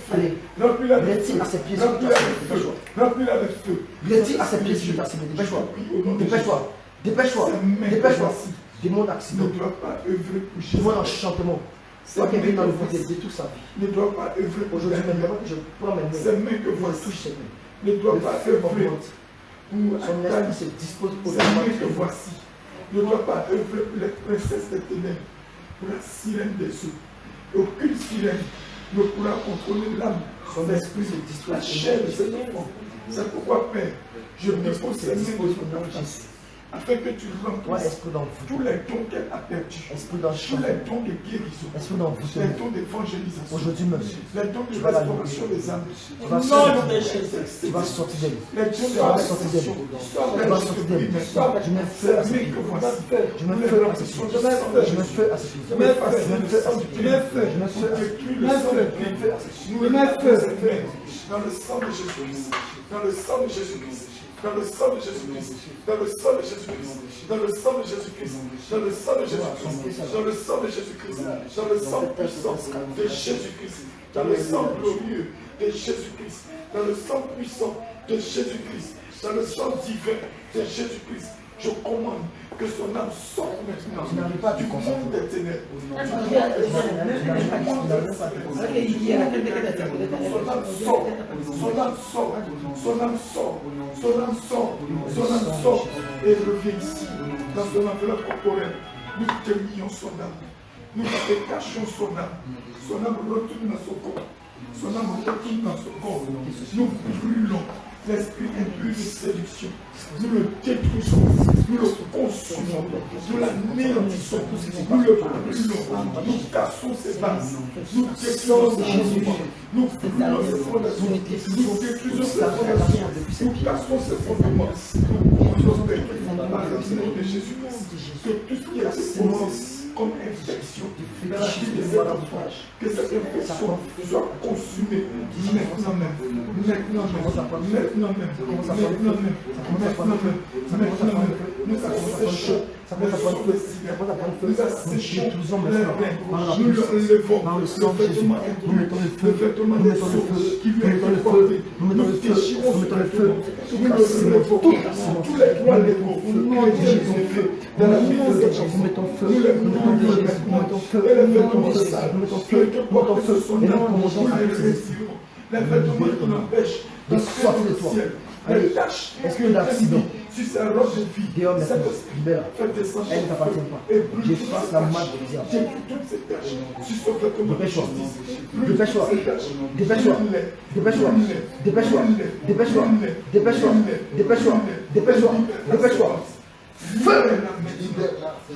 Retire à ses pieds, remplis-la de feu. Retire à ses pieds, dépêche-toi. Dépêche-toi. Dépêche-toi. Dépêche-toi. Démon d'accident. Ne doit pas œuvrer pour Jésus. Démon enchantement. Toi qui es dans le vote de toute sa vie. Ne doit pas œuvrer pour Aujourd'hui, maintenant, je prends mes ces mains. mains que Je voici. touche ses mains. Ne doit pas œuvrer pour Son esprit se dispose pour ces mains que voici. Ne doit pas œuvrer pour les princesses des ténèbres, pour la sirène des eaux. Aucune sirène ne pourra contrôler l'âme. Son esprit se dispose. La chair de cet enfant. C'est pourquoi, Père, je dépose ces mains de ton fils, afin que tu Toi, remplisses esprit d'envoûtement. tous les dons qu'elle a perdus, Esprit tous d'enchantement. les dons de guérison, Esprit les d'envoûtement. dons d'évangélisation, Aujourd'hui même. les dons de Tu vas la restauration des âmes, Tu vas sortir d'elle. les dons de Tu vas sortir d'elle. résurrection, Tu vas sortir d'elle. Je mets feu à ses pieds. Je mets feu à ses pieds. Je mets feu à ses pieds. Je mets feu à ses pieds. Je mets feu à ses pieds. Nous le dans le sang de Jésus-Christ, dans le sang de Jésus-Christ, dans le sang de Jésus-Christ, dans le sang de Jésus-Christ, dans le sang de Jésus-Christ, dans le sang de Jésus-Christ, dans le sang de Jésus-Christ, dans le sang puissant de Jésus-Christ, dans le sang glorieux de Jésus-Christ, dans le sang puissant de Jésus-Christ, dans le sang divin de Jésus-Christ. Je commande que son âme sorte maintenant du monde des ténèbres. Son âme sort, son âme sort, son âme sort, son âme sort, son âme sort et revient ici dans son enveloppe corporelle. Nous tenions son âme, nous détachons son âme retourne dans son corps, son âme retourne dans son corps. Nous brûlons l'esprit impur de séduction. Nous le détruisons, nous le consumons, nous l'anéantissons, nous le brûlons, nous cassons ses bases, nous détruisons ses fondements, nous brûlons ses fondations, nous détruisons ses fondations, nous cassons ses fondements, nous commandons par le nom de Jésus-Christ que tout ce qui est semence comme infection dans la vie de cet enfant, que cette infection soit consumée maintenant même, maintenant même, maintenant même, maintenant même, maintenant même, maintenant même. Nous asséchons les sons de cigare, nous asséchons les reins, nous le relevons, le vêtement des eaux qui lui est porté, nous déchirons ce vêtement, nous le relevons, tous les poils des mots, nous les déchirons dans la vie de cet enfant, nous les mettons et les vêtements sales, que porte ce son âme, nous les retirons, les vêtements qui l'empêchent de sortir du ciel, les taches esprit d'accident, sur sa robe de vie. Dehors maintenant, libère. Fais descendre Elle ne ton t'appartient feu pas. et brûle toutes J'efface ces la taches. marque du diable. J'écris toutes ces tâches sur son vêtement de Dépêche-toi. justice. Brûle Dépêche-toi. toutes ces tâches. Dépêche-toi. Brûle-les. Dépêche-toi. Brûle-les. Dépêche-toi. Brûle-les. Dépêche-toi. Brûle-les. Dépêche-toi. Brûle-les. Dépêche-toi. Brûle-les. Dépêche-toi. Dépêche-toi. Libère-la maintenant.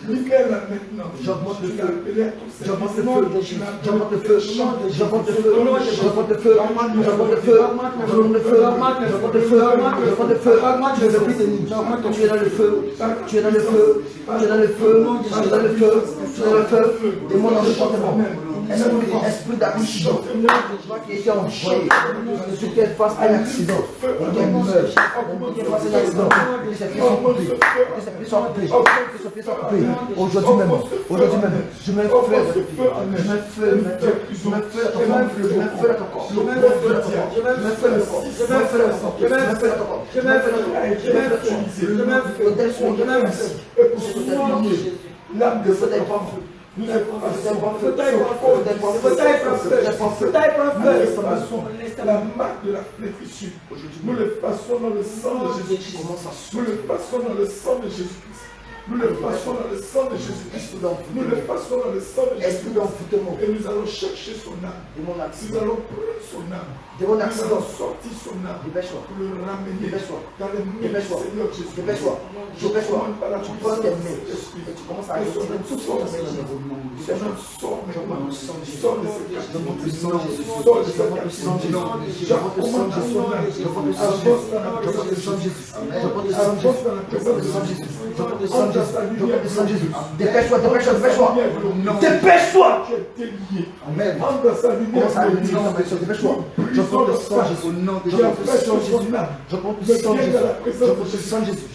Libère-la maintenant. J'augmente le Tu l'as feu. appelé à ton service. J'augmente le feu. Tu l'as appelé J'augmente le à feu. tes chants. J'augmente le feu. J'augmente le feu. J'augmente le feu. J'augmente le feu. J'augmente le feu. J'augmente le feu. Tu es le plus béni. Tu es dans le feu. Tu es dans le feu. Tu es dans le feu. Tu es dans le feu. Tu es dans le feu. Démon d'enchantement. Esprit d'accident. Qui était envoyé. Ce qu'elle fasse un accident. Qu'elle meure. Qu'elle fasse un accident. Que ses pieds soient coupés. Que ses pieds soient coupés. Que ses pieds soient coupés. Aujourd'hui même. Aujourd'hui même. Je mets feu. Je mets feu. Je mets feu à ton corps. Je mets feu à ton corps. Je mets feu à ton corps. Je mets feu à ton corps. Je mets feu à ton corps. Je mets feu à ton corps. Je mets feu à ton corps. Je mets feu à ton corps. Je mets feu à ton corps. L'âme de cet enfant. Nous avons la marque de la flétrissure. Nous le passons dans le sang de Jésus-Christ. Nous le passons dans le sang de Jésus-Christ. Nous le passons dans le sang de Jésus-Christ. Nous le passons dans le sang de Jésus-Christ. Et nous allons chercher son âme. Nous allons prendre son âme. Nous allons sortir son âme pour le ramener dans les mains du Seigneur Jésus. Dépêche-toi. Je commande par la Tu prends tes mains. Esprit. Et tu commences à retirer tout ce que tu as. Sors maintenant. Sors de ce Je monte le sang de Jésus. Sors de Je monte le sang de Jésus. Je monte le sang de Jésus. Je monte le sang de Jésus. Je monte le sang de Jésus. Je monte le sang de Jésus. Je monte le sang de Jésus. Je monte le sang de Jésus. Je monte le sang de Jésus. Dépêche-toi, dépêche-toi, dépêche-toi. Dépêche-toi. Amen. Commence à retirer ta main. Dépêche-toi. Je monte le sang de Jésus. Je monte le sang de Jésus. Je monte le sang de Jésus. Je monte le sang de Jésus.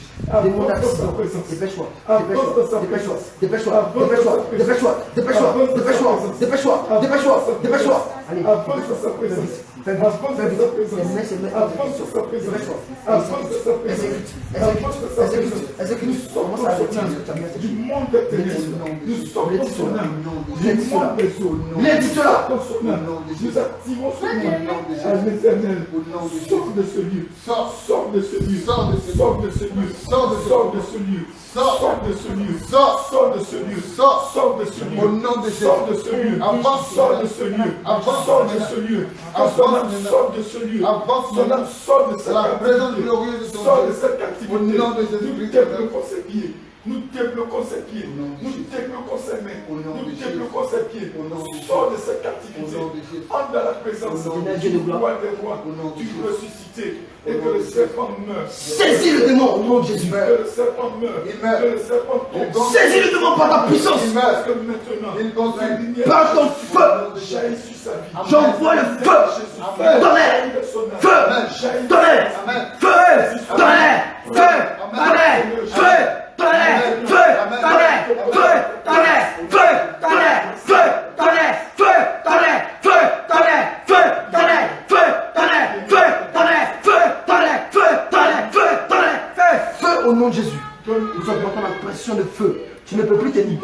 Démon d'accident. Dépêche-toi. Dépêche-toi. Dépêche-toi. Dépêche-toi. Dépêche-toi. Dépêche-toi. Dépêche-toi. Dépêche-toi. Dépêche-toi. Dépêche-toi. Allez, fais vite. Fais vite. C'est main. Dépêche-toi. Exécute. Exécute. Commence à retirer ce que tu as mis. Du monde éternel, nous sortons son âme. Let's Du monde des eaux, nous sortons son âme. Nous activons son âme à l'éternel. Sors de ce lieu. Sors de ce lieu. Sors de ce lieu. Sors de ce lieu. Sors de ce lieu. Sors de ce lieu. Sors de ce lieu. Au nom de Jésus. Sors de ce lieu. Sors de ce lieu. Sors de ce lieu. Sors de ce lieu. Sors de cette captivité. Sors de cette captivité. Au nom de Jésus. Nous débloquons ses pieds. Nous débloquons ses pieds. Nous débloquons ses mains. Nous débloquons ses pieds. Sors de cette captivité. Entre dans la présence du roi des rois, du ressuscité. Et que le serpent meure. Saisis le démon au nom de Jésus. Que le serpent meure. Que le serpent tombe. Saisis le démon par ta puissance. Parce que maintenant, la lumière Par ton feu. jaillit sur sa vie. J'envoie le feu. Tonnerre. Feu. Tonnerre. Feu. Tonnerre. Feu. Tonnerre. Feu. Tonnerre. Feu. Tonnerre. Feu. Tonnerre. Feu. Tonnerre. Feu. Tonnerre. Feu. Tonnerre. Feu. Tonnerre. Feu. Tonnerre. Feu. Tonnerre. Feu. Tonnerre. Feu. Tonnerre. Feu. Tonnerre. Feu. Tonnerre. Feu au nom de Jésus. Nous augmentons la pression de feu. Tu ne peux plus tenir.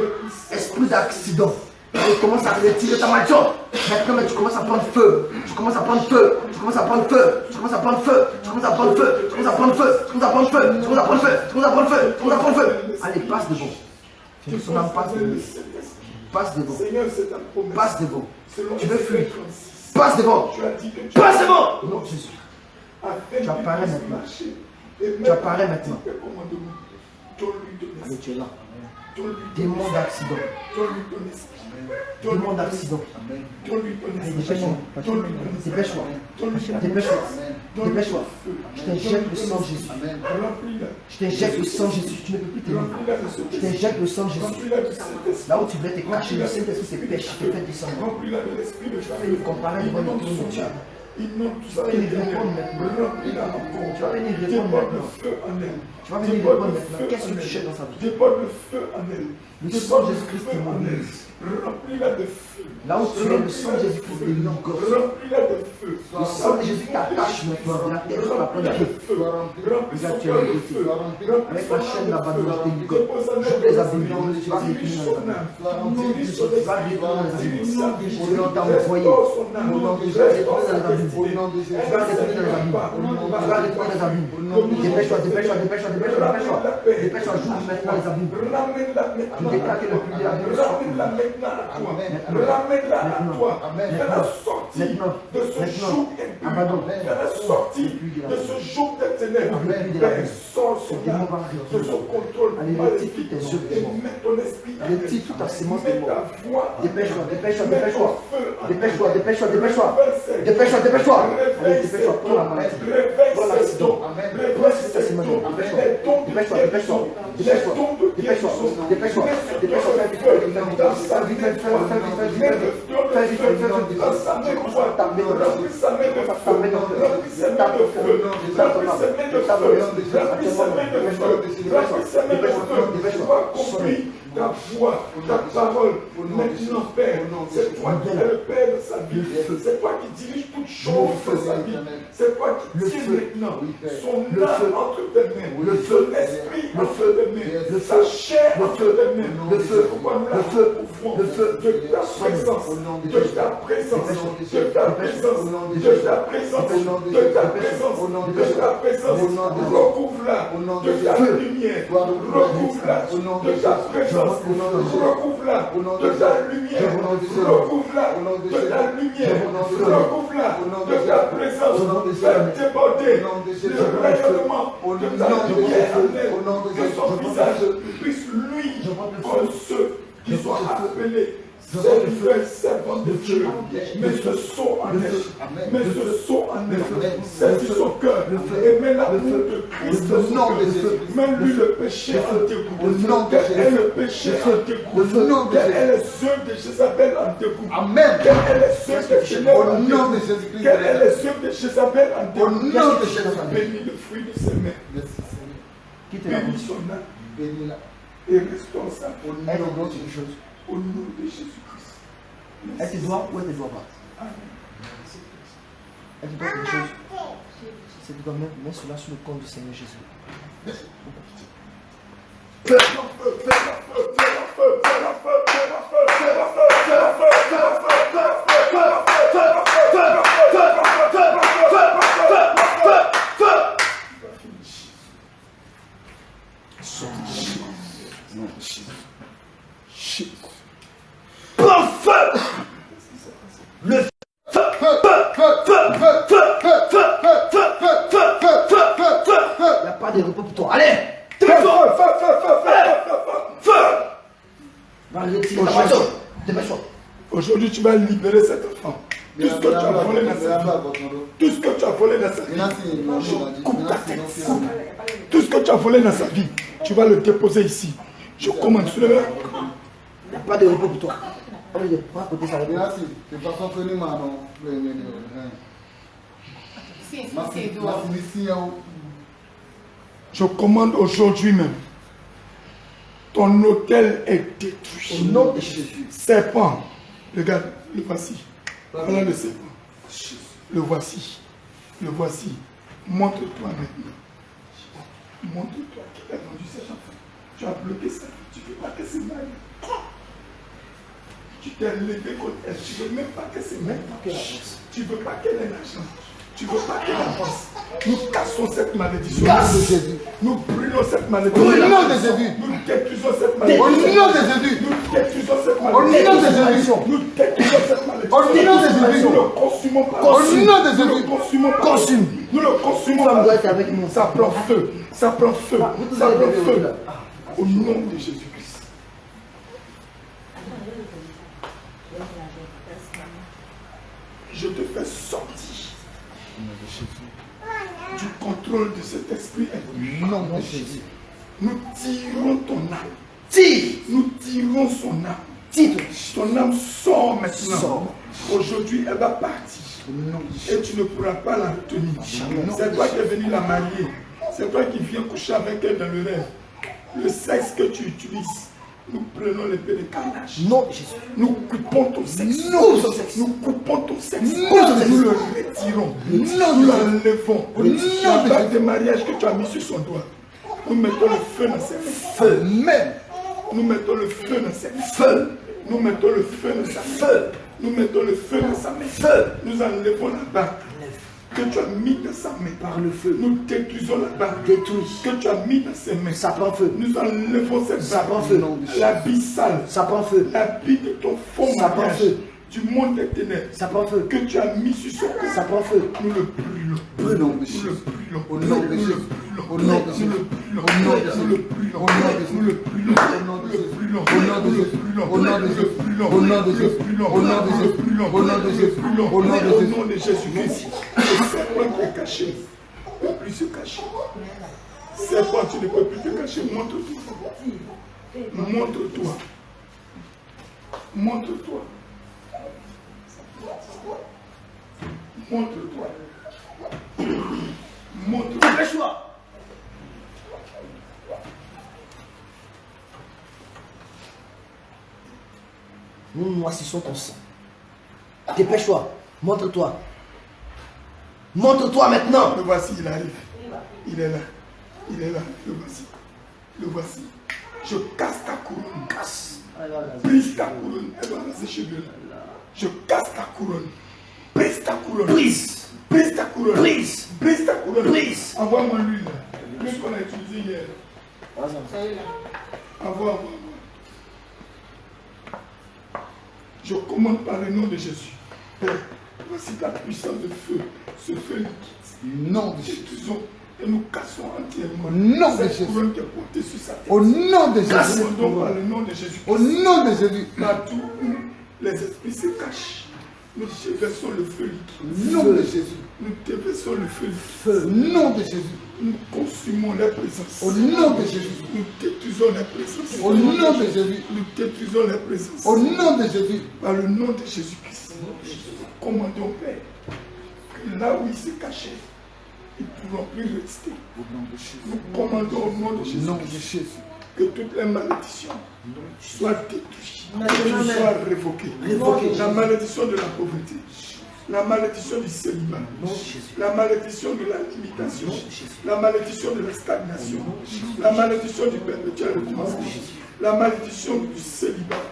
Esprit d'accident. Tu commences à retirer ta maison. Maintenant, tu commences à prendre feu. Tu commences à prendre feu. Tu commences à prendre feu. Tu commences à prendre feu. Tu commences à prendre feu. Tu commences à prendre feu. Tu commences à prendre feu. Tu commences à prendre feu. Tu commences à prendre feu. Tu commences à prendre feu. Allez, passe devant. Son âme passe devant. Passe devant. Passe devant. Tu veux fuir. Passe devant. Passe devant. Au nom de Jésus. Tu apparais maintenant. Tu apparais maintenant. Allez, tu es là. Démon d'accident. Démon d'accident. Dépêche-toi. Dépêche-toi. Dépêche-toi. Dépêche-toi. Je t'injecte le sang de Jésus. Je t'injecte le sang de Jésus. Tu ne peux plus tenir. Je t'injecte le sang de Jésus. Là où tu voulais te cacher, le Saint-Esprit te pêche, te fait descendre. Fais une comparaison devant le trône de Dieu. Tu vas venir répondre maintenant. Tu vas venir répondre maintenant. Tu vas venir répondre maintenant. Qu'est-ce que tu cherches dans sa vie? Le sang de Jésus-Christ t'immunise. Là où tu es, le sang de Jésus-Christ te libère. de feu. Le sang de Jésus t'attache maintenant. La terre va prendre feu. Remplis son cœur de feu. Avec la chaîne là-bas de tes gars. J'ouvre les abîmes. Tu vas dirige son âme. Dirige son Tu vas esprit. Dirige sa vie. Au nom d'un foyer. Restaure son âme. Au nom de Jésus. Restaure sa destinée. Tu vas retourner dans les abîmes. Tu vas retourner dans les abîmes. Dépêche-toi, dépêche-toi, dépêche-toi, dépêche-toi, dépêche-toi. Dépêche-toi, j'ouvre maintenant les abîmes. Ramène-la Tu maintenant. déclares que le plus des abîmes soit Ramène-la maintenant à toi. Ramène-la à toi. Fais-la sortir de ce joug impur. Fais-la sortir de ce joug de ténèbres. Père, sors son âme de son contrôle maléfique et mets ton esprit à retire toute ta sémence de mets mort. ta voix. Dépêche-toi, dépêche-toi, Mets dépêche-toi. ton feu à Dépêche-toi, dépêche-toi, dépêche-toi. Réveille Dépêche-toi, dépêche-toi. Allez, Réveille ses dépêche-toi, prends la dons. maladie. Réveille Prends ses l'accident. dons. Réveille ses dons. Les dons de Dépêche-toi, guérison. dépêche-toi. Les dons de Dépêche-toi, guérison. dépêche-toi, dépêche-toi, fais vite, fais vite, Dans sa fais vite, fais vite, fais vite, fais vite, fais vite, fais vite, fais vite, fais vite. dans sa main droite. Remplis sa main de feu. Remplis sa main de feu. Remplis sa main de feu. Remplis sa main de feu. Remplis sa main de feu. Tu vas accomplir ta voix, ta parole. Maintenant, Père, c'est toi qui es le Père de sa vie. C'est toi qui diriges toutes choses de sa vie. C'est toi qui tiens maintenant son âme entre tes mains, son esprit entre tes mains, sa chair entre tes mains. C'est pourquoi nous la recouvrons de ta présence, de ta présence, de ta présence, de ta présence, de ta présence, de ta présence. Recouvre-la de ta lumière, recouvre-la de ta présence, recouvre-la de ta lumière, recouvre-la de ta lumière, recouvre-la de ta présence. Fais déborder le rayonnement de ta lumière en elle, que son visage puisse luire comme ceux qui sont appelés serviteurs, servants de Dieu. Mais ce sont en elle, mais ce sont en elle. Saisis son cœur et mets l'amour de Christ dans son cœur. Mets-lui le péché en dégoût. Quel est le péché en dégoût? Quel est les œuvres de Jézabel en dégoût? Amen. Quel est les œuvres de Jézabel Au en nom de dégoût? Jésus-Christ. Quel est les œuvres de Jézabel en dégoût? Au nom de Jésus-Christ. Bénis le fruit de ses mains. Merci Seigneur. Quitte la Bénis bouche. son âme Bénis-la. et restaure sa vie. Au Elle nom te doit de quelque Jésus. chose. Au nom de Jésus-Christ. Elle te doit ou elle te doit pas. Amen. Elle te doit quelque chose. C'est de même, mets cela sur le compte du Seigneur Jésus. Il n'y a pas de repos pour toi. Allez! Va retirer ta voiture. Dépêche-toi. Aujourd'hui, tu vas libérer cette enfant. Tout ce que tu as volé dans sa vie, tout ce que tu as volé dans sa vie, coupe ta tête. Tout ce que tu as volé dans sa vie, tu vas le déposer ici. Je commande sur le Il n'y a pas de repos pour toi. Allez, va à côté ça. Merci. C'est pas son prénom, non. Je commande aujourd'hui même. Ton hôtel est détruit. Au nom de Jésus. Serpent, regarde, le voici. Voilà le serpent. Le voici. Le voici. Montre-toi maintenant. Montre-toi qui a vendu cet enfant. Tu as bloqué ça. Tu ne veux pas que c'est mal. Tu t'es levé contre elle. Tu ne veux même pas que c'est mal. Tu ne veux pas qu'elle ait l'argent. Tu ne veux pas qu'elle avance. Nous cassons cette malédiction. Nous brûlons cette malédiction. Au nom de Jésus. Nous détruisons cette Au malédiction. nom de Jésus. Nous détruisons cette Au nom malédiction. de Jésus. Nous détruisons cette malédiction. Au nom de Jésus. Nous le consumons pas. Au nom de Nous le Jésus. consumons pas. Consume. Nous le consumons Femme pas. doit être avec nous. Ça prend feu. Ça prend feu. Vous Ça allez prend lever feu. là. Au nom de Jésus-Christ. Je te fais sortir du contrôle de cet esprit Au nom de Jésus. Nous tirons ton âme. Tire. Nous tirons son âme. Tire. Ton âme sort maintenant. Sors. Aujourd'hui, elle va partir. Et tu ne pourras pas la retenir. C'est toi qui es venu la marier. C'est toi qui viens coucher avec elle dans le rêve. Le sexe que tu utilises Nous prenons l'épée de carnage. Nom de Jésus. Nous coupons ton sexe. Nom de sexe. Nous coupons ton sexe. Nom de Nous le Jésus. retirons. Nom Nous de l'enlevons. Jésus. La bague de mariage que tu as mis sur son doigt. Nous mettons le feu dans ses mains. Feu. Même. Nous mettons le feu dans ses mains. Feu. Nous mettons le feu dans sa main. Feu. Nous mettons le feu dans sa main. Feu. Nous enlevons la bague que tu as mis dans sa main. Par le feu. Nous détruisons la bague Détruit. que tu as mis dans ses mains. Ça prend feu. Nous enlevons cette Ça prend bague. feu. L'habit sale. Ça prend feu. L'habit de ton faux Ça prend mariage. feu. Du monde des ténèbres. Ça prend feu. Que tu as mis sur son corps. Ça prend feu. Nous le brûlons. Brûlons de Nous le Jésus. brûlons. Au nom de Nous Jésus. le brûlons. Au nom de Jésus. Nous le brûlons. Au nom de Jésus. Nous le brûlons. Au nom de Jésus. Nous le brûlons. Au nom de Nous le Jésus. brûlons. Au nom de Nous le Jésus. brûlons. Au nom de Nous le Jésus. brûlons. Au nom de Nous le Jésus. brûlons. Au nom de Nous le Jésus. brûlons. Au nom de Nous le Jésus. brûlons. Au nom de Au Jésus. nom de Jésus-Christ. Le serpent qui est caché ne peut plus se cacher. Serpent, tu ne peux plus te cacher. Montre-toi. Montre-toi. Montre-toi. Montre-toi. Montre-toi. Dépêche-toi. Nous noississons ton sang. Dépêche-toi. Montre-toi. Montre-toi maintenant. Le voici, il arrive. Il est là. Il est là. Le voici. Le voici. Je casse ta couronne. Casse. Brise ta couronne. Elle va rester chez lui. Je casse ta couronne. Brise ta couronne. Brise. Brise ta couronne. Brise. Brise ta couronne. Brise. Envoie-moi l'huile. L'huile qu'on a utilisée hier. Envoie-moi. Je commande par le nom de Jésus. Père, voici ta puissance de feu. Ce feu liquide. Nom de Jésus. Détruisons et nous cassons entièrement. Au nom de cette Jésus. couronne qui est portée sur sa tête. Au nom de Jésus. Commandons par le nom de Jésus. Au nom de Jésus. Partout où les esprits se cachent, nous déversons le feu liquide. Nom de Jésus. Nous déversons le feu liquide. Feu. Nom de Jésus. Nous consumons la présence. Au nom de Jésus. Nous détruisons la présence. Au nom de Jésus. Nous détruisons la présence. Au nom de Jésus. Par le nom de Jésus-Christ. Commandons, Père, que là où ils se cachaient, ils ne pourront plus rester. Au nom de Jésus. Nous commandons au nom de Au Jésus. nom de Jésus. Que toutes les malédictions soient détruites, Maintenant, soient révoquées. Révoquées. La malédiction de la pauvreté, la malédiction du célibat, la malédiction de la limitation, la malédiction de la stagnation, la malédiction du perpétuel recommencement, la malédiction du célibat.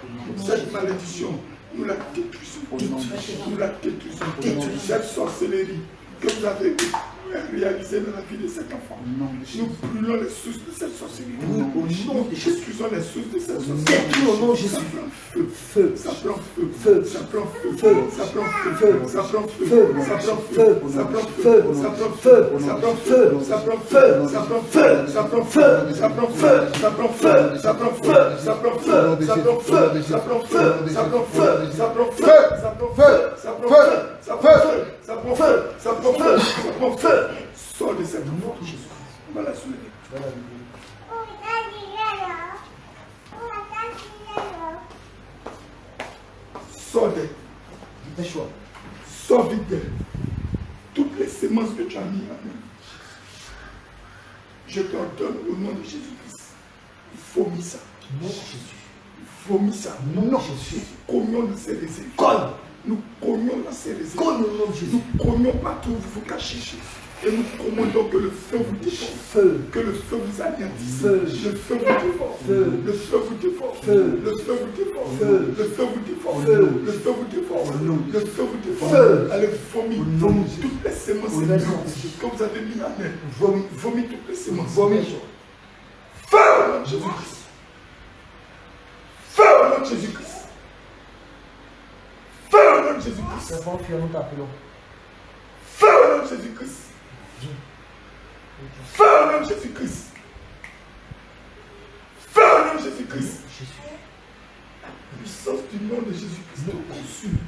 Cette malédiction, nous la détruisons. Nous la détruisons. Cette sorcellerie que vous avez réalisée dans la vie de cet enfant. Nous brûlons les sources de cette sorcellerie. Nous détruisons les sources de cette sorcellerie. Au nom de Jésus. Feu. Ça prend feu. Feu. Ça prend feu. Feu. Ça prend feu. Feu. Ça prend feu. Feu. Ça prend Feu. feu. Ça prend Feu. feu. Ça prend Feu. feu. Ça prend Feu. feu. Ça prend feu. Ça prend feu. Ça prend feu. Ça prend feu. Ça prend feu. Ça prend feu. Ça prend feu. Ça prend feu. Ça prend feu. Ça prend feu. Ça prend feu. Ça prend feu. Ça prend feu. Ça prend feu. Ça prend feu. Ça prend feu. Ça prend feu. Sors de cette mort. On va la soulever. Sors d'elle. Dépêche-toi. Sors vite d'elle. Toutes les semences que tu as mis en elle. Je t'ordonne au nom de Jésus-Christ. Vomis ça. Nom de Jésus. Vomis ça. Nom de Jésus. Cognons dans ces réserves. Cogne. Nous cognons dans ces réserves. Cogne au nom de Jésus. Nous cognons partout où vous vous cachez. Et nous commandons que le feu vous dévore. Feu. Que le feu vous anéantisse. Feu. Le feu vous dévore. Feu. Le feu vous dévore. Feu. Le feu vous dévore. Feu. Le feu vous dévore. Feu. Le feu vous dévore. Le feu vous dévore. Feu. Allez, vomis. nom de Toutes les semences Au nom de Jésus. que vous avez mis en elle. Vomis. Vomis toutes les semences. Vomis. Feu au nom de Jésus-Christ. Feu au nom de Jésus-Christ. Feu au nom de Jésus-Christ. Serpent fuyant, nous t'appelons. Feu au nom de Jésus-Christ. Feu au nom de Jésus-Christ. Feu au nom de Jésus-Christ. La puissance du nom de Jésus-Christ te consume.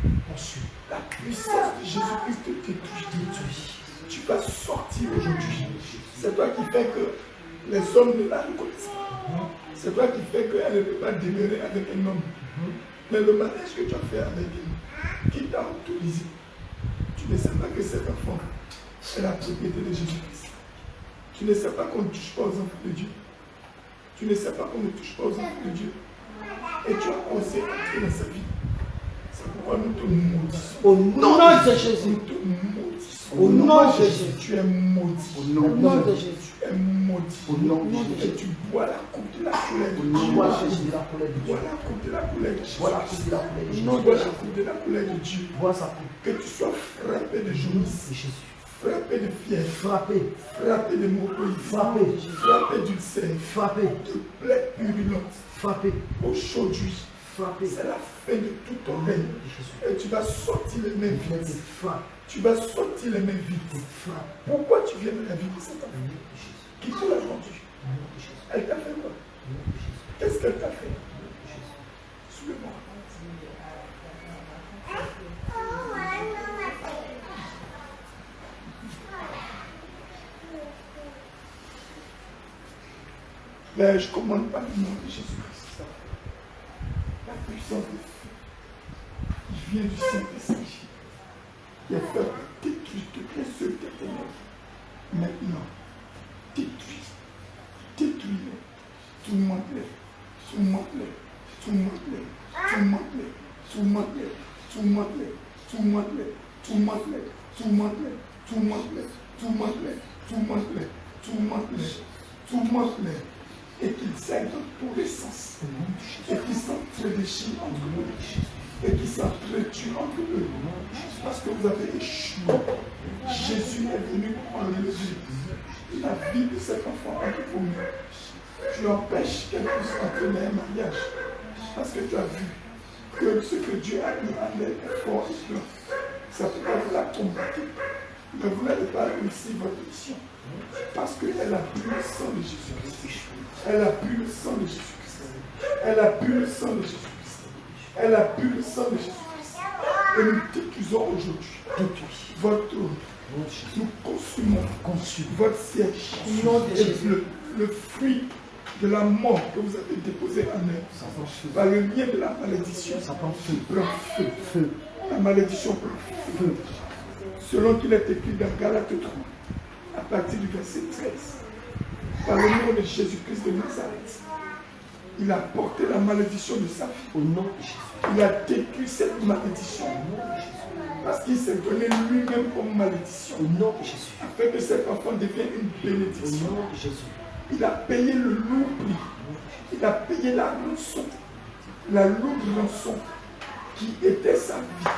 La puissance de Jésus-Christ te détruit. Tu vas sortir aujourd'hui. C'est toi qui fais que les hommes ne la reconnaissent pas. C'est toi qui fais qu'elle ne peut pas demeurer avec un homme. Mais le mariage que tu as fait avec elle, qui t'a autorisé, tu ne sais pas que cet enfant est la propriété de Jésus-Christ. Tu ne sais pas qu'on ne touche pas aux enfants de Dieu. Tu ne sais pas qu'on ne touche pas aux enfants de Dieu. Et tu as osé entrer dans sa vie. C'est pourquoi nous te maudissons. Au nom de Jésus. Nous te maudissons. Au nom de Jésus. Tu es maudit. Au nom de Jésus. Tu es maudit. Au nom de Jésus. Et tu bois la coupe de la colère de Bois Dieu. la coupe de la colère de Bois Dieu. la coupe de la colère de Jésus. Bois la coupe de la colère de Jésus. Bois la coupe de la colère de Dieu. Bois sa coupe. Que tu sois frappé de De jaunisse, Jésus. frappé de fièvre, Frappé. frappé de moquerie, Frappé. frappé d'ulcère, Frappé. de plaies purulentes. Frappé. Aujourd'hui, Frappé. c'est la fin de tout ton règne. Et tu vas sortir les mains vides. Frappe. Tu vas sortir les mains vides. Frappe. Pourquoi tu viens de la vie de cet enfant? Qui te l'a vendu? Elle t'a fait quoi? Qu'est-ce qu'elle t'a fait? Soulève-moi. Là, je commande par le nom de Jésus-Christ. La puissance de feu qui vient du Saint-Esprit, qui a fait détruire toutes les œuvres des ténèbres. Maintenant, détruis, détruis-les, tourmente-les, tourmente-les, tourmente-les, tourmente-les, tourmente-les, tourmente-les, tourmente-les, tourmente-les, tourmente-les, tourmente-les, tourmente-les, tourmente-les, tourmente-les, tourmente-les, et qu'ils aillent dans tous les sens, et qu'ils s'entre-déchirent entre eux, et qu'ils s'entretuent entre eux, parce que vous avez échoué. Jésus est venu enlever la vie de cet enfant entre vos mains. Tu empêches qu'elle puisse entraîner un mariage, parce que tu as vu que ce que Dieu a mis en elle est fort et grand. Ça peut pas vous la combattre, mais vous n'allez pas réussir votre mission, parce qu'elle a bu le sang de Jésus-Christ. Elle a bu le sang de Jésus-Christ. Elle a bu le sang de Jésus-Christ. Elle a bu le sang de Jésus-Christ. Et nous t'accusons aujourd'hui. Votre, nous consumons votre siège. Et le fruit de la mort que vous avez déposé en elle, par le lien de la malédiction, ça prend feu. La malédiction prend feu. Selon qu'il est écrit dans Galates 3, à partir du verset 13. Par le nom de Jésus-Christ de Nazareth, il a porté la malédiction de sa vie. Au nom de Jésus. Il a détruit cette malédiction. Parce qu'il s'est donné lui-même comme malédiction. Au nom de Jésus. Afin que cet enfant devienne une bénédiction. Au nom de Jésus. Il a payé le lourd prix. Il a payé la rançon. La lourde rançon qui était sa vie.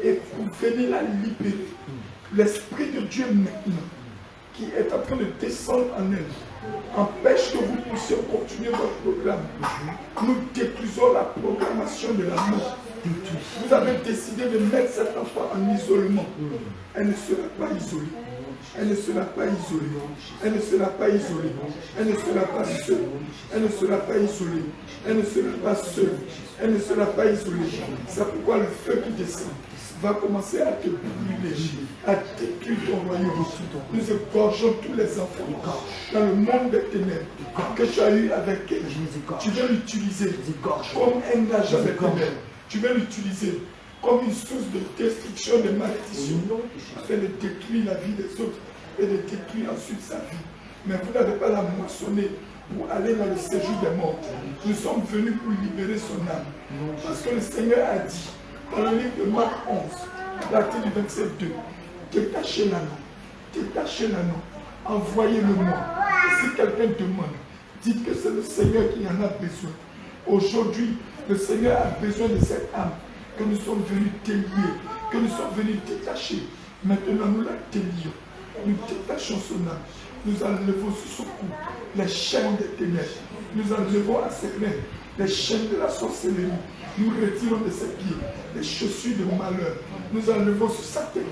Et pour venir la libérer. L'Esprit de Dieu maintenant, qui est en train de descendre en elle, empêche que vous puissiez continuer votre programme. Nous détruisons la programmation de la mort. Vous avez décidé de mettre cet enfant en isolement. Elle ne sera pas isolée. Elle ne sera pas isolée. Elle ne sera pas isolée. Elle ne sera pas seule. Elle ne sera pas isolée. Elle ne sera pas seule. Elle ne sera pas isolée. C'est pourquoi le feu qui descend va commencer à te brûler, à détruire ton royaume. Nous égorgeons tous les enfants dans le monde des ténèbres que tu as eu avec elle. Tu veux l'utiliser comme un agent des ténèbres. Tu veux l'utiliser comme une source de destruction, de malédiction, afin de détruire la vie des autres et de détruire ensuite sa vie. Mais vous n'avez pas la moissonner pour aller dans le séjour des morts. Nous sommes venus pour libérer son âme. Parce que le Seigneur a dit, dans le livre de Marc 11, à partir du verset 2, détachez l'anneau, envoyez-le-moi. Et si quelqu'un demande, dites que c'est le Seigneur qui en a besoin. Aujourd'hui, le Seigneur a besoin de cette âme que nous sommes venus délier, que nous sommes venus détacher. Maintenant, nous la délions. Nous détachons son âme. Nous enlevons sur son cou les chaînes des ténèbres. Nous enlevons à ses mains les chaînes de la sorcellerie. Nous retirons de ses pieds les chaussures de malheur. Nous enlevons sur sa tête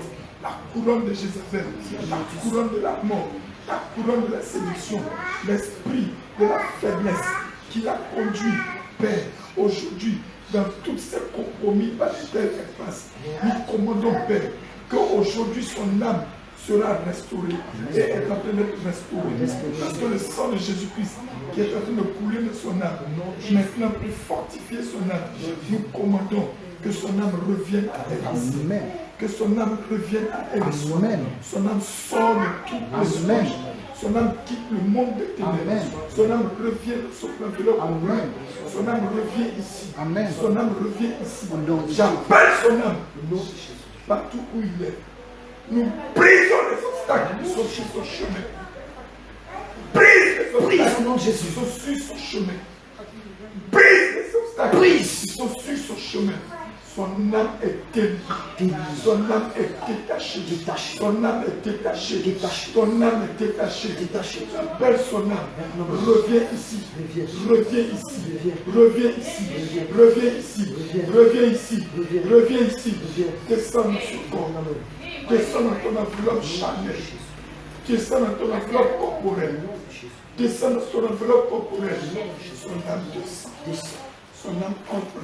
la couronne de Jézabel, la couronne de la mort, la couronne de la séduction, l'esprit de la faiblesse qui l'a conduit, Père, aujourd'hui, dans tous ces compromis par lesquels elle passe. Nous commandons, Père, qu'aujourd'hui son âme sera restaurée et est en train d'être restaurée. Parce que le sang de Jésus-Christ qui est en train de couler de son âme, maintenant pour fortifier son âme, nous commandons que son âme revienne à elle. Que son âme revienne à elle. Son âme sort de tout mensonge. Son âme quitte le monde des ténèbres. Amen. Son âme revient dans son enveloppe. Amen. Son âme revient ici. Amen. Son âme revient ici. Au nom de Jésus. J'appelle son âme. Partout où il est. Nous brisons les obstacles qui sont sur son chemin. Brise les obstacles Au nom de Jésus. qui sont sur son chemin. Brise les obstacles qui sont sur son chemin. Son âme est délivrée. Son âme est détachée. Son âme est détachée. Son âme est détachée. J'appelle son âme. Reviens ici. Reviens ici. Reviens ici. Reviens ici. Reviens ici. Reviens ici. Descends dans ce corps. Descends dans ton enveloppe charnelle. Descends dans ton enveloppe corporelle. Descends dans ton enveloppe corporelle. Son âme descend. Son âme entre.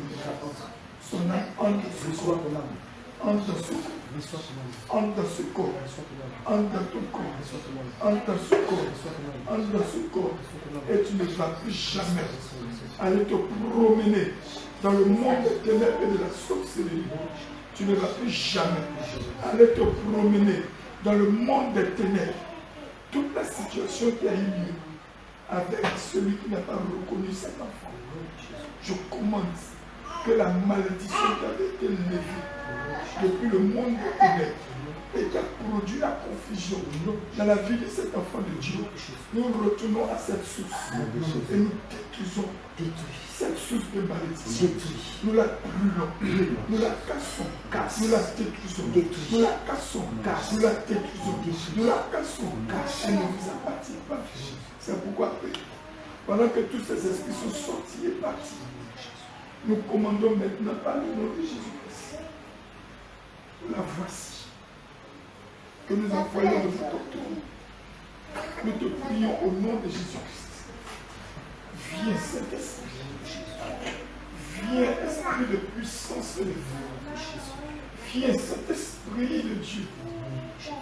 Son âme entre ce corps. Entre dans ce corps. Entre dans ce corps. Entre dans ton corps. Entre dans ce corps. Entre dans ce corps. Et tu ne vas plus jamais aller te promener dans le monde des ténèbres et de la sorcellerie. Tu ne vas plus jamais aller te promener dans le monde des ténèbres. Toute la situation qui a eu lieu avec celui qui n'a pas reconnu cet enfant, je commande que la malédiction qui avait été levée depuis le monde des ténèbres et qui a produit la confusion dans la vie de cet enfant de Dieu, nous retournons à cette source et nous détruisons cette source de malédiction. Nous la brûlons, nous la cassons, nous la détruisons, nous la cassons, nous la détruisons, nous la cassons, elle ne vous appartient pas. C'est pourquoi, pendant que tous ces esprits sont sortis et partis, nous commandons maintenant par le nom de Jésus-Christ. La voici que nous envoyons de votre tour. Nous te prions au nom de Jésus-Christ. Viens, Saint-Esprit. Viens, Esprit de puissance et de vie. Viens, Saint-Esprit de Dieu.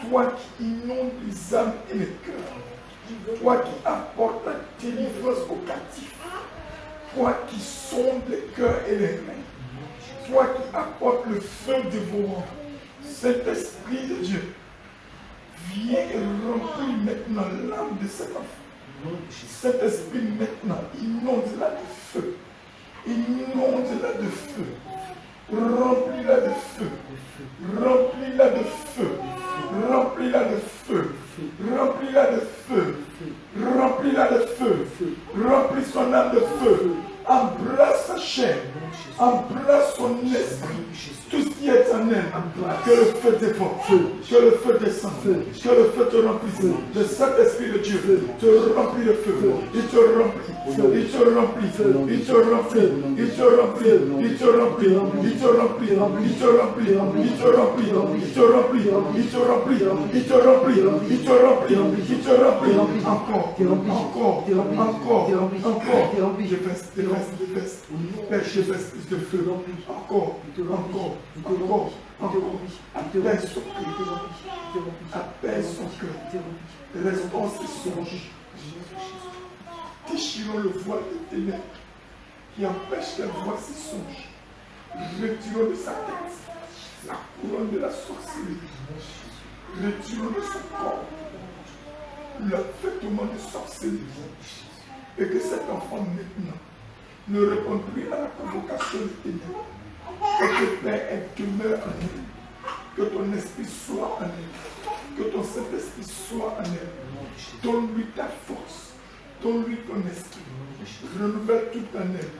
Toi qui inondes les âmes et les cœurs. Toi qui apportes la délivrance aux captifs. Toi qui sondes les cœurs et les reins. Toi qui apportes le feu dévorant. Saint-Esprit de Dieu. Viens et remplis maintenant l'âme de cet enfant. Cet esprit maintenant, inonde-la de feu. Inonde-la de feu. Remplis-la de feu. Remplis-la de feu. Remplis-la de feu. Remplis-la de feu. Remplis-la de feu. Remplis son âme de feu. Embrasse sa chair. Embrasse son esprit. Tout ce qui est en elle. Que le feu dévore. Que le feu descende. Que le feu te remplisse. Le Saint-Esprit de Dieu te remplit de feu. Il te remplit. Il te remplit. Il te remplit. Il te remplit. Il te remplit. Il te remplit. Il te remplit. Il te remplit. Il te remplit. Il te remplit. Il te remplit. Il te remplit. Il te remplit. Encore. Encore. Encore. Encore. Je baisse. Je baisse plus de feu. Encore. Encore. Encore. Encore. Apaise son cœur. Apaise son cœur. Restons ses songes. Déchirons le voile des ténèbres qui empêche qu'elle voie ses songes. Retirons de sa tête la couronne de la sorcellerie. Retirons de son corps le vêtement de sorcellerie. Et que cet enfant maintenant ne réponde plus à la convocation des ténèbres. Que ton Père demeure en elle. Que ton esprit soit en elle. Que ton Saint-Esprit soit en elle. Donne-lui ta force. Donne-lui ton esprit. Renouvelle tout en elle.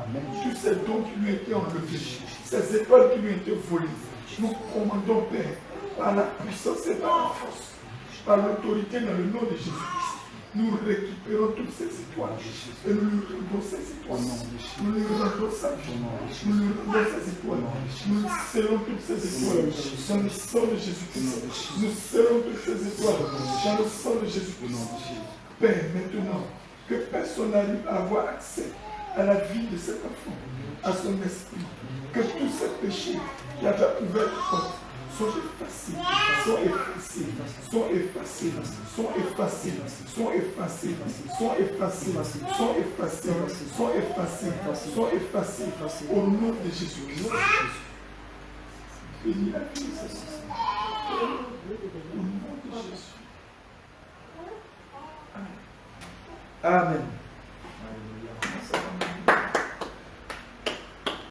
Tous ces dons qui lui ont été enlevés. Ces étoiles qui lui ont été volées. Nous commandons, Père, par la puissance et par la force, par l'autorité dans le nom de Jésus-Christ. Nous récupérons toutes ces étoiles et nous lui rendons ces étoiles. Nous lui rendons sa vie. Nous lui rendons ces étoiles. Nous scellons toutes ces étoiles dans le sang de Jésus-Christ. Nous scellons toutes ces étoiles dans le sang de Jésus-Christ. Père, maintenant, que personne n'arrive à avoir accès à la vie de cet enfant, à son esprit. Que tous ces péchés qui avaient ouvert la porte sont effacés, sont effacés, sont effacés, sont effacés, sont effacés, sont effacés, sont effacés, sont effacés, sont effacés, au nom de Jésus-Christ. Bénis la vie de ce au nom de Jésus. Amen. Amen.